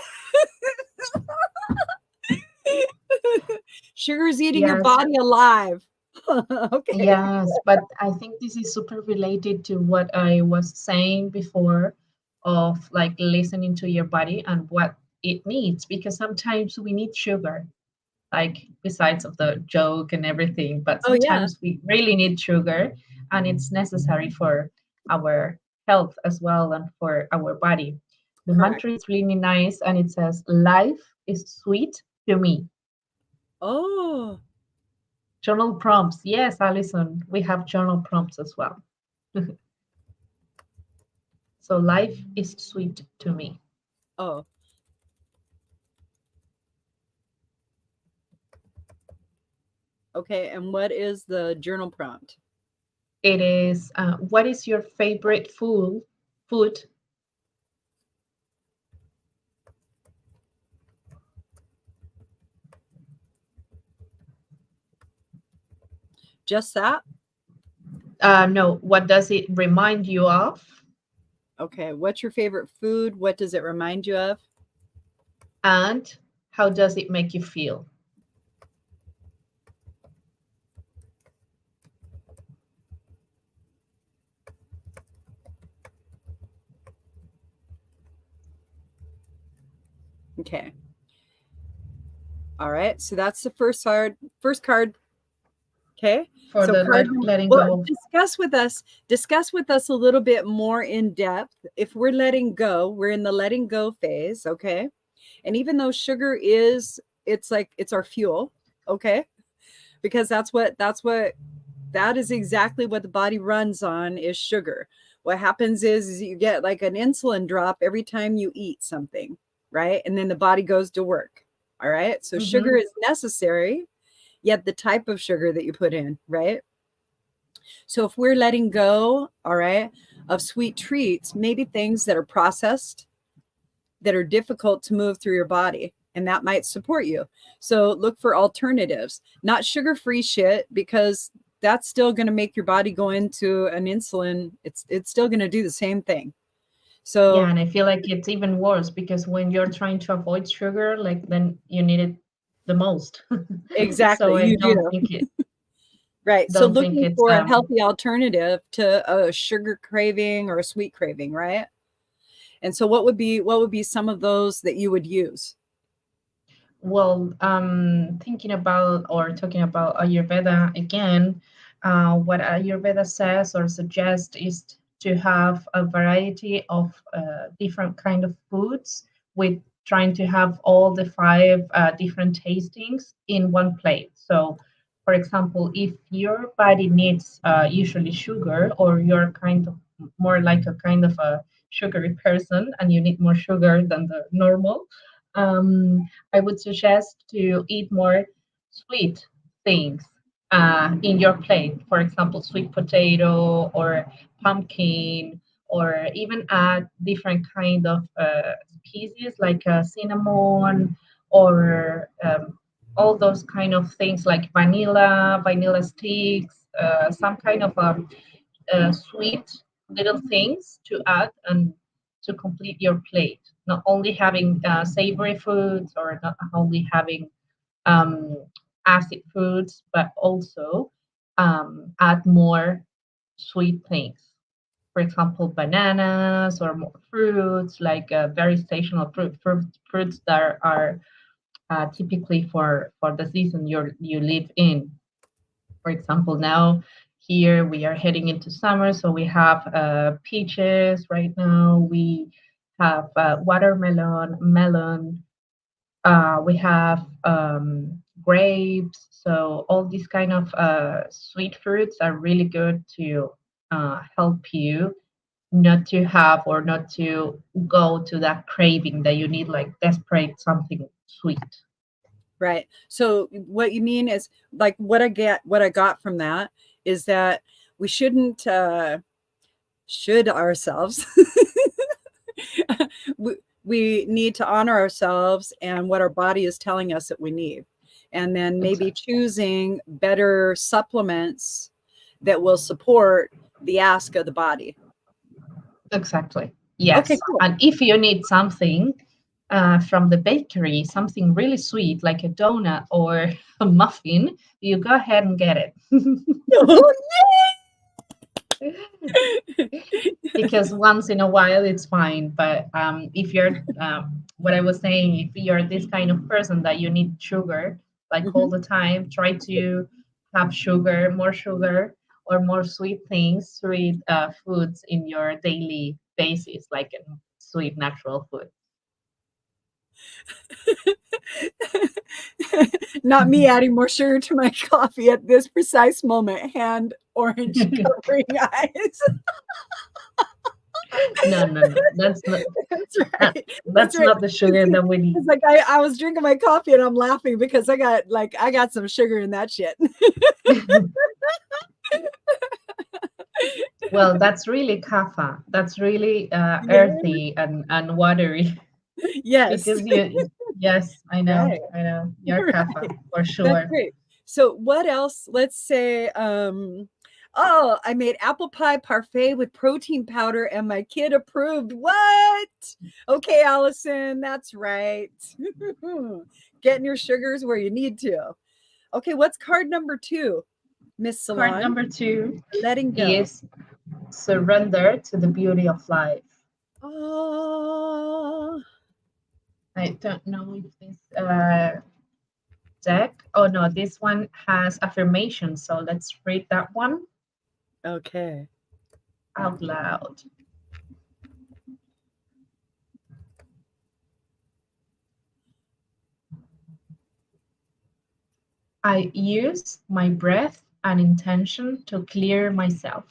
[SPEAKER 1] Sugar's eating your body alive. Okay.
[SPEAKER 2] Yes, but I think this is super related to what I was saying before of like listening to your body and what it needs, because sometimes we need sugar, like besides of the joke and everything, but
[SPEAKER 1] Oh, yeah.
[SPEAKER 2] sometimes we really need sugar and it's necessary for our health as well and for our body. The
[SPEAKER 1] Correct.
[SPEAKER 2] mantra is really nice and it says, life is sweet to me.
[SPEAKER 1] Oh,
[SPEAKER 2] Journal prompts. Yes, Alison, we have journal prompts as well. So life is sweet to me.
[SPEAKER 1] oh. Okay, and what is the journal prompt?
[SPEAKER 2] It is, what is your favorite food?
[SPEAKER 1] Just that?
[SPEAKER 2] No, what does it remind you of?
[SPEAKER 1] Okay, what's your favorite food? What does it remind you of?
[SPEAKER 2] And how does it make you feel?
[SPEAKER 1] Okay. All right, so that's the first card. First card Okay.
[SPEAKER 2] For
[SPEAKER 1] So
[SPEAKER 2] the letting
[SPEAKER 1] well,
[SPEAKER 2] go.
[SPEAKER 1] discuss with us a little bit more in depth. If we're letting go, we're in the letting go phase. Okay. And even though sugar is, it's like, it's our fuel. Okay. Because that is exactly what the body runs on, is sugar. What happens is you get like an insulin drop every time you eat something, right? And then the body goes to work. All right. So sugar
[SPEAKER 2] Hmm.
[SPEAKER 1] is necessary, yet the type of sugar that you put in, right? So if we're letting go, all right, of sweet treats, maybe things that are processed, that are difficult to move through your body, and that might support you. So look for alternatives, not sugar-free shit, because that's still going to make your body go into an insulin. It's still going to do the same thing.
[SPEAKER 2] Yeah,
[SPEAKER 1] So
[SPEAKER 2] and I feel like it's even worse because when you're trying to avoid sugar, like then you need it the most.
[SPEAKER 1] exactly,
[SPEAKER 2] So I
[SPEAKER 1] you do. Right. So
[SPEAKER 2] don't think
[SPEAKER 1] looking
[SPEAKER 2] it's
[SPEAKER 1] for a healthy alternative to a sugar craving or a sweet craving, right? And so what would be some of those that you would use?
[SPEAKER 2] well, thinking about or talking about Ayurveda again, what Ayurveda says or suggests is to have a variety of different kind of foods with trying to have all the five different tastings in one plate. So, for example, if your body needs usually sugar, or you're kind of more like a kind of a sugary person and you need more sugar than the normal, I would suggest to eat more sweet things in your plate. For example, sweet potato or pumpkin, or even add different kind of species like cinnamon, or all those kind of things like vanilla sticks, some kind of sweet little things to add and to complete your plate. Not only having savory foods, or not only having um, acid foods, but also add more sweet things. For example, bananas or more fruits, like very seasonal fruits that are typically for the season you live in. For example, now here we are heading into summer, so we have peaches right now. We have watermelon, melon. We have grapes. So all these kind of sweet fruits are really good to help you not to have or not to go to that craving that you need, like desperate something sweet.
[SPEAKER 1] Right. So what you mean is, like, what I got from that is that we shouldn't should ourselves we, we need to honor ourselves and what our body is telling us that we need. And then maybe
[SPEAKER 2] Exactly.
[SPEAKER 1] choosing better supplements that will support the ask of the body.
[SPEAKER 2] Exactly.
[SPEAKER 1] Okay,
[SPEAKER 2] Yes.
[SPEAKER 1] cool.
[SPEAKER 2] And if you need something from the bakery, something really sweet like a donut or a muffin, you go ahead and get it. Because once in a while it's fine. But if you're, what I was saying, if you're this kind of person that you need sugar like all
[SPEAKER 1] Mhm.
[SPEAKER 2] the time, try to have sugar, or more sweet things, sweet foods in your daily basis, like sweet natural food.
[SPEAKER 1] Not me adding more sugar to my coffee at this precise moment. Hand orange covering eyes.
[SPEAKER 2] No, no, no.
[SPEAKER 1] That's
[SPEAKER 2] That,
[SPEAKER 1] right. That's
[SPEAKER 2] that's
[SPEAKER 1] right.
[SPEAKER 2] not the sugar that we need.
[SPEAKER 1] It's like I was drinking my coffee and I'm laughing because I got some sugar in that shit.
[SPEAKER 2] Well, that's really kapha. That's really
[SPEAKER 1] Yeah.
[SPEAKER 2] earthy and watery.
[SPEAKER 1] Yes.
[SPEAKER 2] Because yes,
[SPEAKER 1] Right.
[SPEAKER 2] I know. You're kapha
[SPEAKER 1] Right.
[SPEAKER 2] for
[SPEAKER 1] That's
[SPEAKER 2] sure.
[SPEAKER 1] great. So what else? Let's say oh, I made apple pie parfait with protein powder and my kid approved. What? Okay, Allison, that's right. Getting your sugars where you need to. Okay, what's card number 2, Miss
[SPEAKER 2] Card
[SPEAKER 1] Salon?
[SPEAKER 2] number 2
[SPEAKER 1] Letting go.
[SPEAKER 2] is surrender to the beauty of life.
[SPEAKER 1] Oh,
[SPEAKER 2] I don't know if this deck. Oh no, this one has affirmations. So let's read that one
[SPEAKER 1] Okay.
[SPEAKER 2] out loud. I use my breath and intention to clear myself.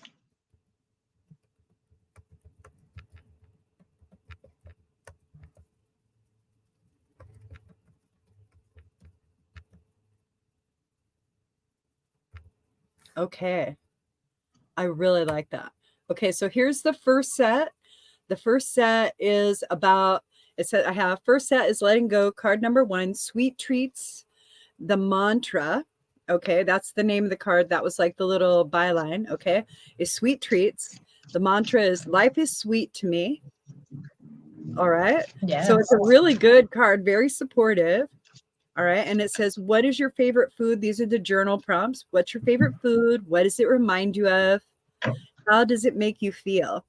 [SPEAKER 1] Okay. I really like that. Okay, so here's the first set. The first set is about, it said I have first set is letting go, card number 1, sweet treats, the mantra. Okay, that's the name of the card. That was like the little byline. Okay, is sweet treats. The mantra is life is sweet to me. All right.
[SPEAKER 2] Yes.
[SPEAKER 1] So it's a really good card, very supportive. All right. And it says, what is your favorite food? These are the journal prompts. What's your favorite food? What does it remind you of? How does it make you feel?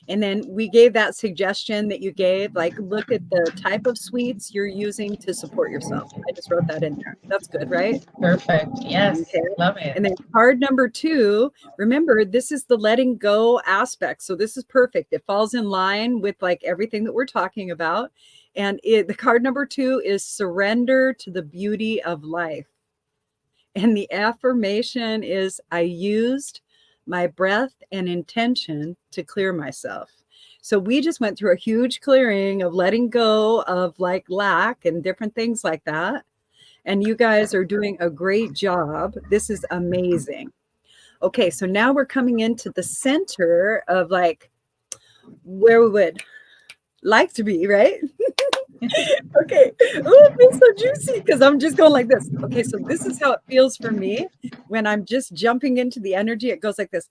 [SPEAKER 1] And then we gave that suggestion that you gave, like, look at the type of sweets you're using to support yourself. I just wrote that in there. That's good, right?
[SPEAKER 2] Perfect. Yes.
[SPEAKER 1] Okay.
[SPEAKER 2] Love it.
[SPEAKER 1] And then card number 2, remember, this is the letting go aspect. So this is perfect. It falls in line with like everything that we're talking about. And the card number 2 is surrender to the beauty of life. And the affirmation is, I used my breath and intention to clear myself. So we just went through a huge clearing of letting go of like lack and different things like that. And you guys are doing a great job. This is amazing. Okay, so now we're coming into the center of like where we would like to be, right? Okay. Oh, it feels so juicy because I'm just going like this. Okay, so this is how it feels for me when I'm just jumping into the energy. It goes like this.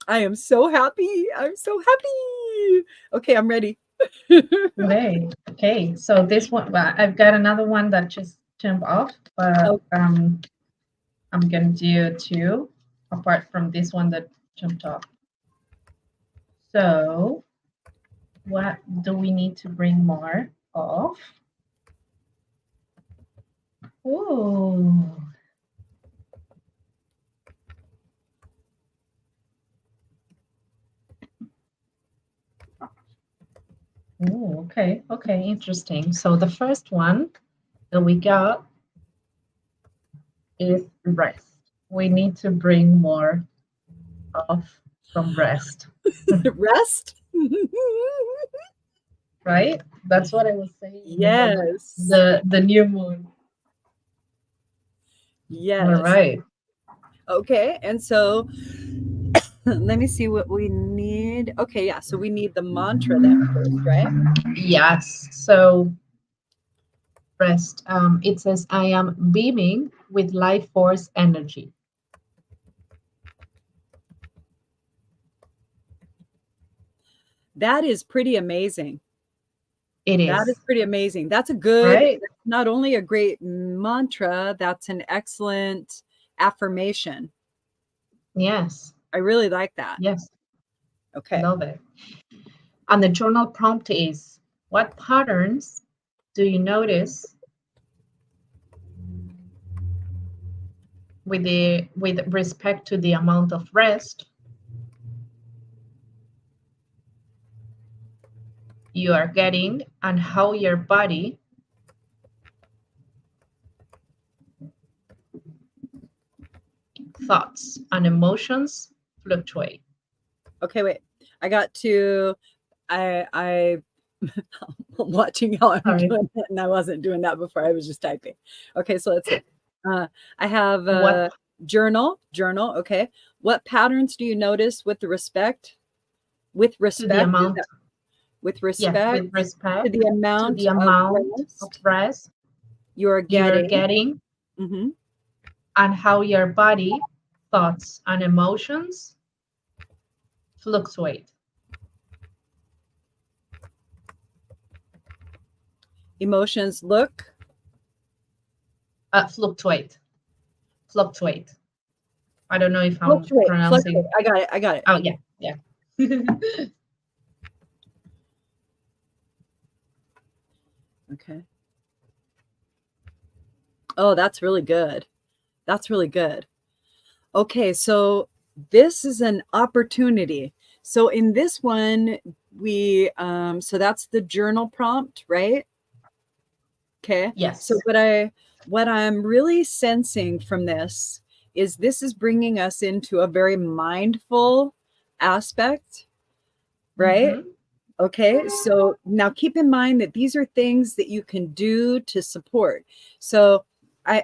[SPEAKER 1] I am so happy. I'm so happy. Okay, I'm ready.
[SPEAKER 2] Okay. Okay. So this one, well, I've got another one that just jumped off, but
[SPEAKER 1] Oh,
[SPEAKER 2] I'm gonna do 2 apart from this one that jumped off. So what do we need to bring more of? Ooh. Ooh, okay. Okay. Interesting. So the first one that we got is rest. We need to bring more of from rest,
[SPEAKER 1] rest.
[SPEAKER 2] right? That's what I was saying about
[SPEAKER 1] Yes.
[SPEAKER 2] the new moon.
[SPEAKER 1] Yes.
[SPEAKER 2] All right.
[SPEAKER 1] Okay, and so let me see what we need. Okay, yeah, so we need the mantra then first, right?
[SPEAKER 2] Yes. So rest. It says, I am beaming with life force energy.
[SPEAKER 1] That is pretty amazing.
[SPEAKER 2] It
[SPEAKER 1] That is
[SPEAKER 2] is,
[SPEAKER 1] pretty amazing. That's a good,
[SPEAKER 2] right?
[SPEAKER 1] not only a great mantra, that's an excellent affirmation.
[SPEAKER 2] Yes.
[SPEAKER 1] I really like that.
[SPEAKER 2] Yes.
[SPEAKER 1] Okay.
[SPEAKER 2] Love it. And the journal prompt is, what patterns do you notice with respect to the amount of rest you are getting and how your body thoughts and emotions fluctuate?
[SPEAKER 1] Okay, wait. I got to I I'm watching how I'm
[SPEAKER 2] Sorry.
[SPEAKER 1] doing it, and I wasn't doing that before. I was just typing. Okay, so let's see. I have
[SPEAKER 2] What
[SPEAKER 1] journal. Okay. What patterns do you notice with with
[SPEAKER 2] to the
[SPEAKER 1] respect, is
[SPEAKER 2] amount,
[SPEAKER 1] that with
[SPEAKER 2] yes,
[SPEAKER 1] respect
[SPEAKER 2] with
[SPEAKER 1] to
[SPEAKER 2] respect
[SPEAKER 1] the
[SPEAKER 2] to
[SPEAKER 1] amount
[SPEAKER 2] the
[SPEAKER 1] of
[SPEAKER 2] amount of
[SPEAKER 1] rest
[SPEAKER 2] rest
[SPEAKER 1] you're
[SPEAKER 2] you're
[SPEAKER 1] getting?
[SPEAKER 2] getting
[SPEAKER 1] Mhm.
[SPEAKER 2] and how your body thoughts and emotions fluctuate.
[SPEAKER 1] Emotions look
[SPEAKER 2] Fluctuate. Fluctuate. I don't know if I'm
[SPEAKER 1] fluctuate.
[SPEAKER 2] pronouncing.
[SPEAKER 1] I got it.
[SPEAKER 2] Oh yeah, yeah.
[SPEAKER 1] Okay. Oh, that's really good. That's really good. Okay, so this is an opportunity. So in this one, so that's the journal prompt, right? Okay. So
[SPEAKER 2] Yes.
[SPEAKER 1] what I'm really sensing from this is bringing us into a very mindful aspect, right?
[SPEAKER 2] Mm-hmm.
[SPEAKER 1] Okay, so now keep in mind that these are things that you can do to support. So I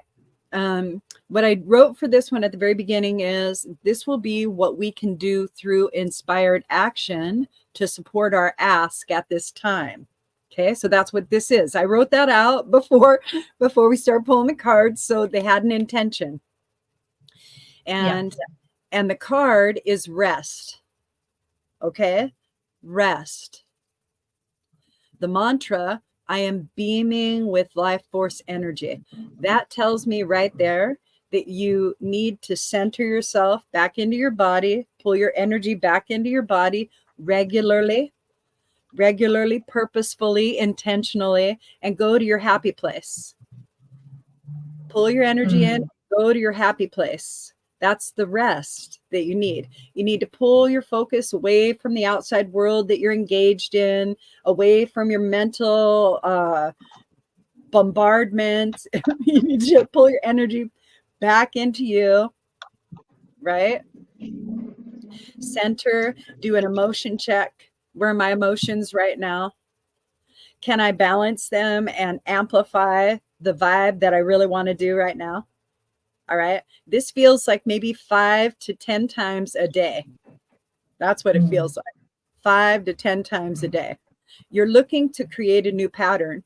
[SPEAKER 1] what I wrote for this one at the very beginning is this will be what we can do through inspired action to support our ask at this time. Okay, so that's what this is. I wrote that out before we start pulling the cards, so they had an intention.
[SPEAKER 2] Yeah.
[SPEAKER 1] And the card is rest. Okay? Rest. The mantra, I am beaming with life force energy. That tells me right there that you need to center yourself back into your body, pull your energy back into your body regularly, purposefully, intentionally, and go to your happy place. Pull your energy in,
[SPEAKER 2] Mm.
[SPEAKER 1] go to your happy place. That's the rest that you need. You need to pull your focus away from the outside world that you're engaged in, away from your mental bombardment. You need to pull your energy back into you, right? Center, do an emotion check. Where are my emotions right now? Can I balance them and amplify the vibe that I really want to do right now? All right. This feels like maybe 5 to 10 times a day. That's what it
[SPEAKER 2] Mm.
[SPEAKER 1] feels like. 5 to 10 times a day. You're looking to create a new pattern.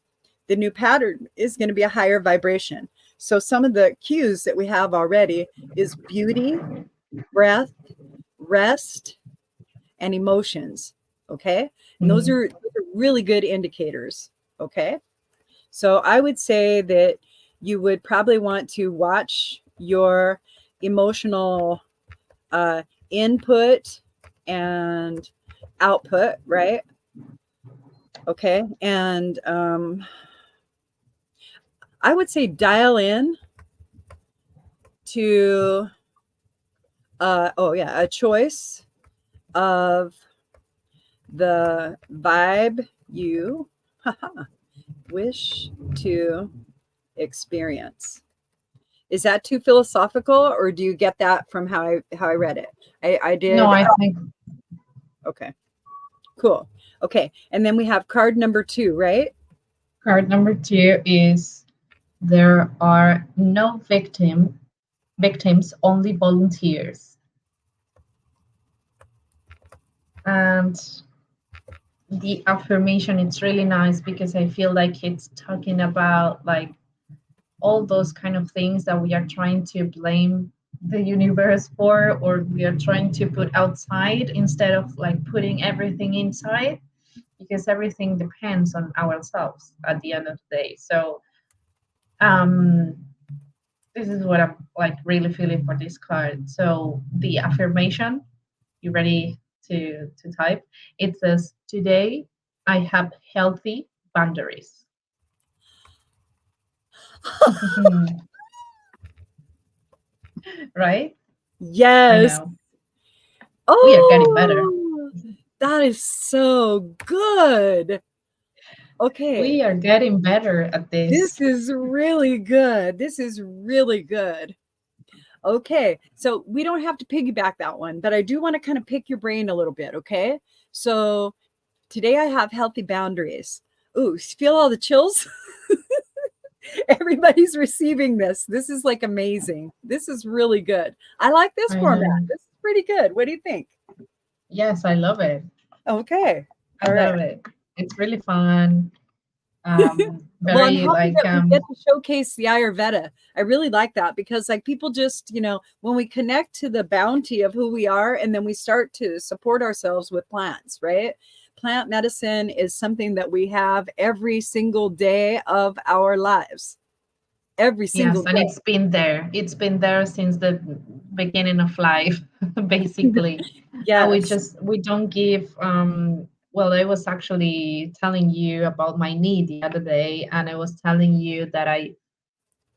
[SPEAKER 1] The new pattern is going to be a higher vibration. So some of the cues that we have already is beauty, breath, rest, and emotions. Okay. And
[SPEAKER 2] Mm.
[SPEAKER 1] those are really good indicators. Okay. So I would say that you would probably want to watch your emotional uh, input and output, right? Okay. And I would say dial in to, a choice of the vibe you wish to experience. Is that too philosophical, or do you get that from how I read it? I
[SPEAKER 2] No,
[SPEAKER 1] did.
[SPEAKER 2] I think
[SPEAKER 1] Okay, cool. Okay, and then we have card number 2, right?
[SPEAKER 2] card number two is there are no victims, only volunteers. And the affirmation, it's really nice because I feel like it's talking about like all those kind of things that we are trying to blame the universe for, or we are trying to put outside instead of like putting everything inside, because everything depends on ourselves at the end of the day. So um this is what I'm like really feeling for this card. So the affirmation, you ready to type? It says, today I have healthy boundaries. Right? I
[SPEAKER 1] Yes.
[SPEAKER 2] know. We are getting better.
[SPEAKER 1] Oh, that is so good. Okay,
[SPEAKER 2] We are getting better at
[SPEAKER 1] this
[SPEAKER 2] this.
[SPEAKER 1] is really good. This is really good. Okay, so we don't have to piggyback that one, but I do want to kind of pick your brain a little bit. Okay, so today I have healthy boundaries. Ooh, feel all the chills? Everybody's receiving this. This is like amazing. This is really good. I like this
[SPEAKER 2] I
[SPEAKER 1] format.
[SPEAKER 2] know.
[SPEAKER 1] This is pretty good. What do you think?
[SPEAKER 2] Yes, I love it.
[SPEAKER 1] Okay.
[SPEAKER 2] I
[SPEAKER 1] All right.
[SPEAKER 2] love it. It's really fun.
[SPEAKER 1] Well, I'm
[SPEAKER 2] Very
[SPEAKER 1] happy
[SPEAKER 2] like
[SPEAKER 1] that we get to showcase the Ayurveda. I really like that because like people just, when we connect to the bounty of who we are and then we start to support ourselves with plants, right? Plant medicine is something that we have every single day of our lives. every single
[SPEAKER 2] Yes, and
[SPEAKER 1] day.
[SPEAKER 2] it's been there. It's been there since the beginning of life, basically. And
[SPEAKER 1] Yes.
[SPEAKER 2] we don't give well, I was actually telling you about my knee the other day, and I was telling you that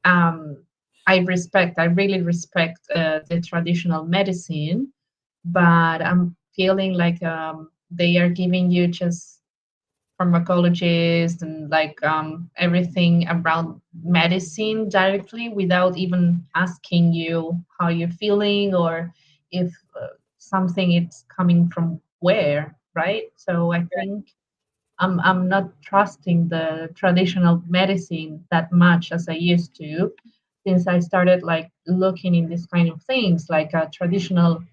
[SPEAKER 2] um I really respect the traditional medicine, but I'm feeling like they are giving you just pharmacologist and like everything around medicine directly without even asking you how you're feeling or if something is coming from where, right? So I think I'm not trusting the traditional medicine that much as I used to since I started like looking in this kind of things like a traditional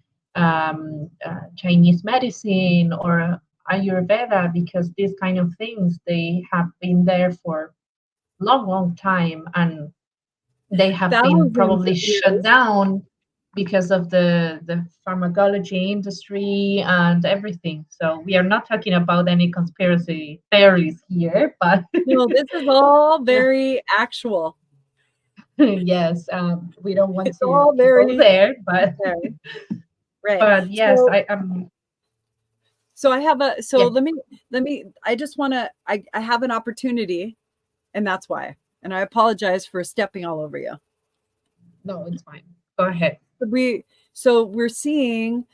[SPEAKER 2] Chinese medicine or Ayurveda because these kind of things they have been there for long, long time and they have been
[SPEAKER 1] Thousands
[SPEAKER 2] probably
[SPEAKER 1] of
[SPEAKER 2] shut
[SPEAKER 1] years.
[SPEAKER 2] down because of the pharmacology industry and everything. So we are not talking about any conspiracy theories here, but
[SPEAKER 1] No, this is all very actual.
[SPEAKER 2] yes, we don't want
[SPEAKER 1] It's all
[SPEAKER 2] to go
[SPEAKER 1] very
[SPEAKER 2] there, but
[SPEAKER 1] there. Right.
[SPEAKER 2] yes,
[SPEAKER 1] So
[SPEAKER 2] I am.
[SPEAKER 1] so I have a so
[SPEAKER 2] Yeah,
[SPEAKER 1] let me I just want to I have an opportunity, and that's why. And I apologize for stepping all over you.
[SPEAKER 2] no, it's fine. Go ahead.
[SPEAKER 1] We so we're seeing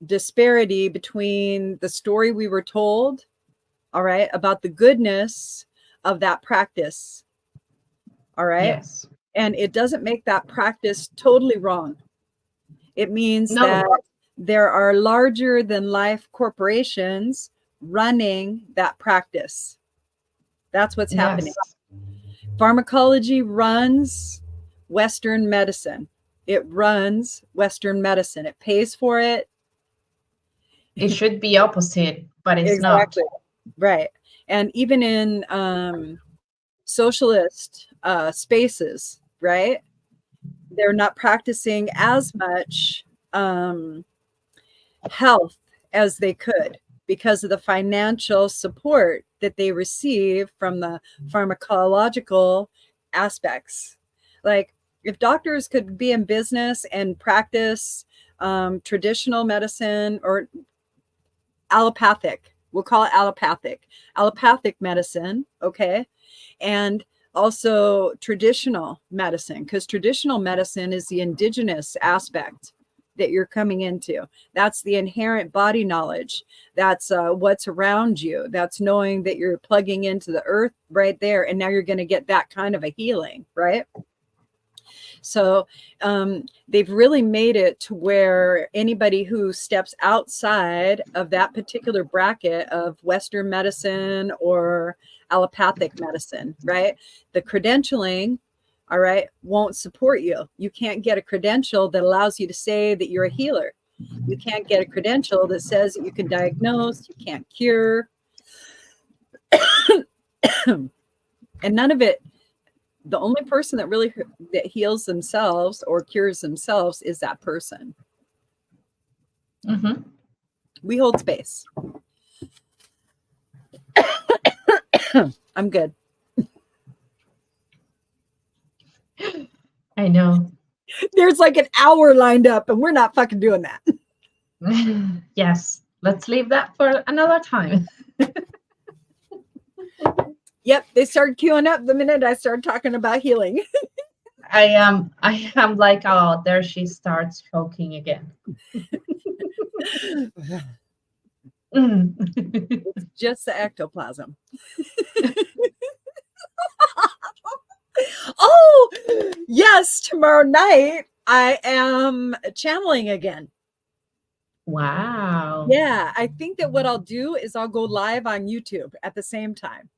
[SPEAKER 1] disparity between the story we were told, all right, about the goodness of that practice, all right?
[SPEAKER 2] Yes.
[SPEAKER 1] And it doesn't make that practice totally wrong. It means that
[SPEAKER 2] No.
[SPEAKER 1] there are larger than life corporations running that practice. That's what's happening.
[SPEAKER 2] Yes.
[SPEAKER 1] Pharmacology runs Western medicine. It runs Western medicine. It pays for it.
[SPEAKER 2] It should be opposite, but it's not.
[SPEAKER 1] Exactly. Right. And even in socialist spaces, right? They're not practicing as much health as they could because of the financial support that they receive from the pharmacological aspects. Like, if doctors could be in business and practice traditional medicine or allopathic, we'll call it allopathic medicine, okay? And also traditional medicine, because traditional medicine is the indigenous aspect that you're coming into. That's the inherent body knowledge. That's what's around you. That's knowing that you're plugging into the earth right there. And now you're going to get that kind of a healing, right? So they've really made it to where anybody who steps outside of that particular bracket of Western medicine or allopathic medicine, right? The credentialing, all right, won't support you. You can't get a credential that allows you to say that you're a healer. You can't get a credential that says that you can diagnose, you can't cure, and none of it. The only person that really that heals themselves or cures themselves is that person.
[SPEAKER 2] Hmm.
[SPEAKER 1] We hold space. I'm good.
[SPEAKER 2] I know.
[SPEAKER 1] There's like an hour lined up, and we're not fucking doing that.
[SPEAKER 2] Yes. Let's leave that for another time.
[SPEAKER 1] Yep, they started queuing up the minute I started talking about healing.
[SPEAKER 2] I am like, oh, there she starts choking again. Mm.
[SPEAKER 1] It's just the ectoplasm. Oh, yes, tomorrow night I am channeling again.
[SPEAKER 2] Wow.
[SPEAKER 1] Yeah, I think that what I'll do is I'll go live on YouTube at the same time.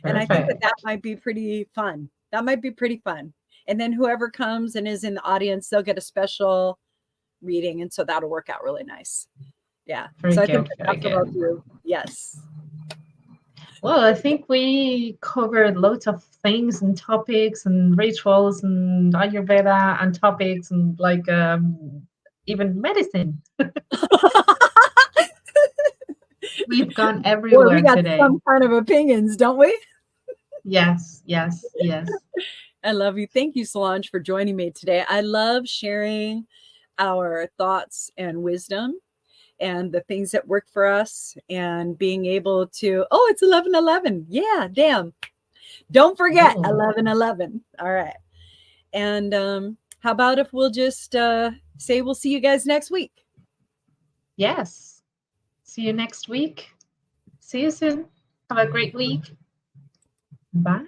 [SPEAKER 1] And I think that
[SPEAKER 2] Perfect.
[SPEAKER 1] that might be pretty fun. That might be pretty fun. And then whoever comes and is in the audience, they'll get a special reading. And so that'll work out really nice. Yeah.
[SPEAKER 2] Very
[SPEAKER 1] So I think
[SPEAKER 2] good.
[SPEAKER 1] that
[SPEAKER 2] Very
[SPEAKER 1] that's what I'll
[SPEAKER 2] good.
[SPEAKER 1] do. Yes.
[SPEAKER 2] Well, I think we covered loads of things and topics and rituals and Ayurveda and topics and like even medicine. We've gone
[SPEAKER 1] Boy, we
[SPEAKER 2] everywhere
[SPEAKER 1] got
[SPEAKER 2] today.
[SPEAKER 1] some kind of opinions, don't we?
[SPEAKER 2] Yes, yes, yes.
[SPEAKER 1] I love you. Thank you, Solange, for joining me today. I love sharing our thoughts and wisdom and the things that work for us and being able to, oh, it's 11:11. Yeah, damn. Don't forget
[SPEAKER 2] Oh,
[SPEAKER 1] 11:11. All right. And how about if we'll just say we'll see you guys next week?
[SPEAKER 2] yes. See you next week. See you soon. Have a great week. Bye.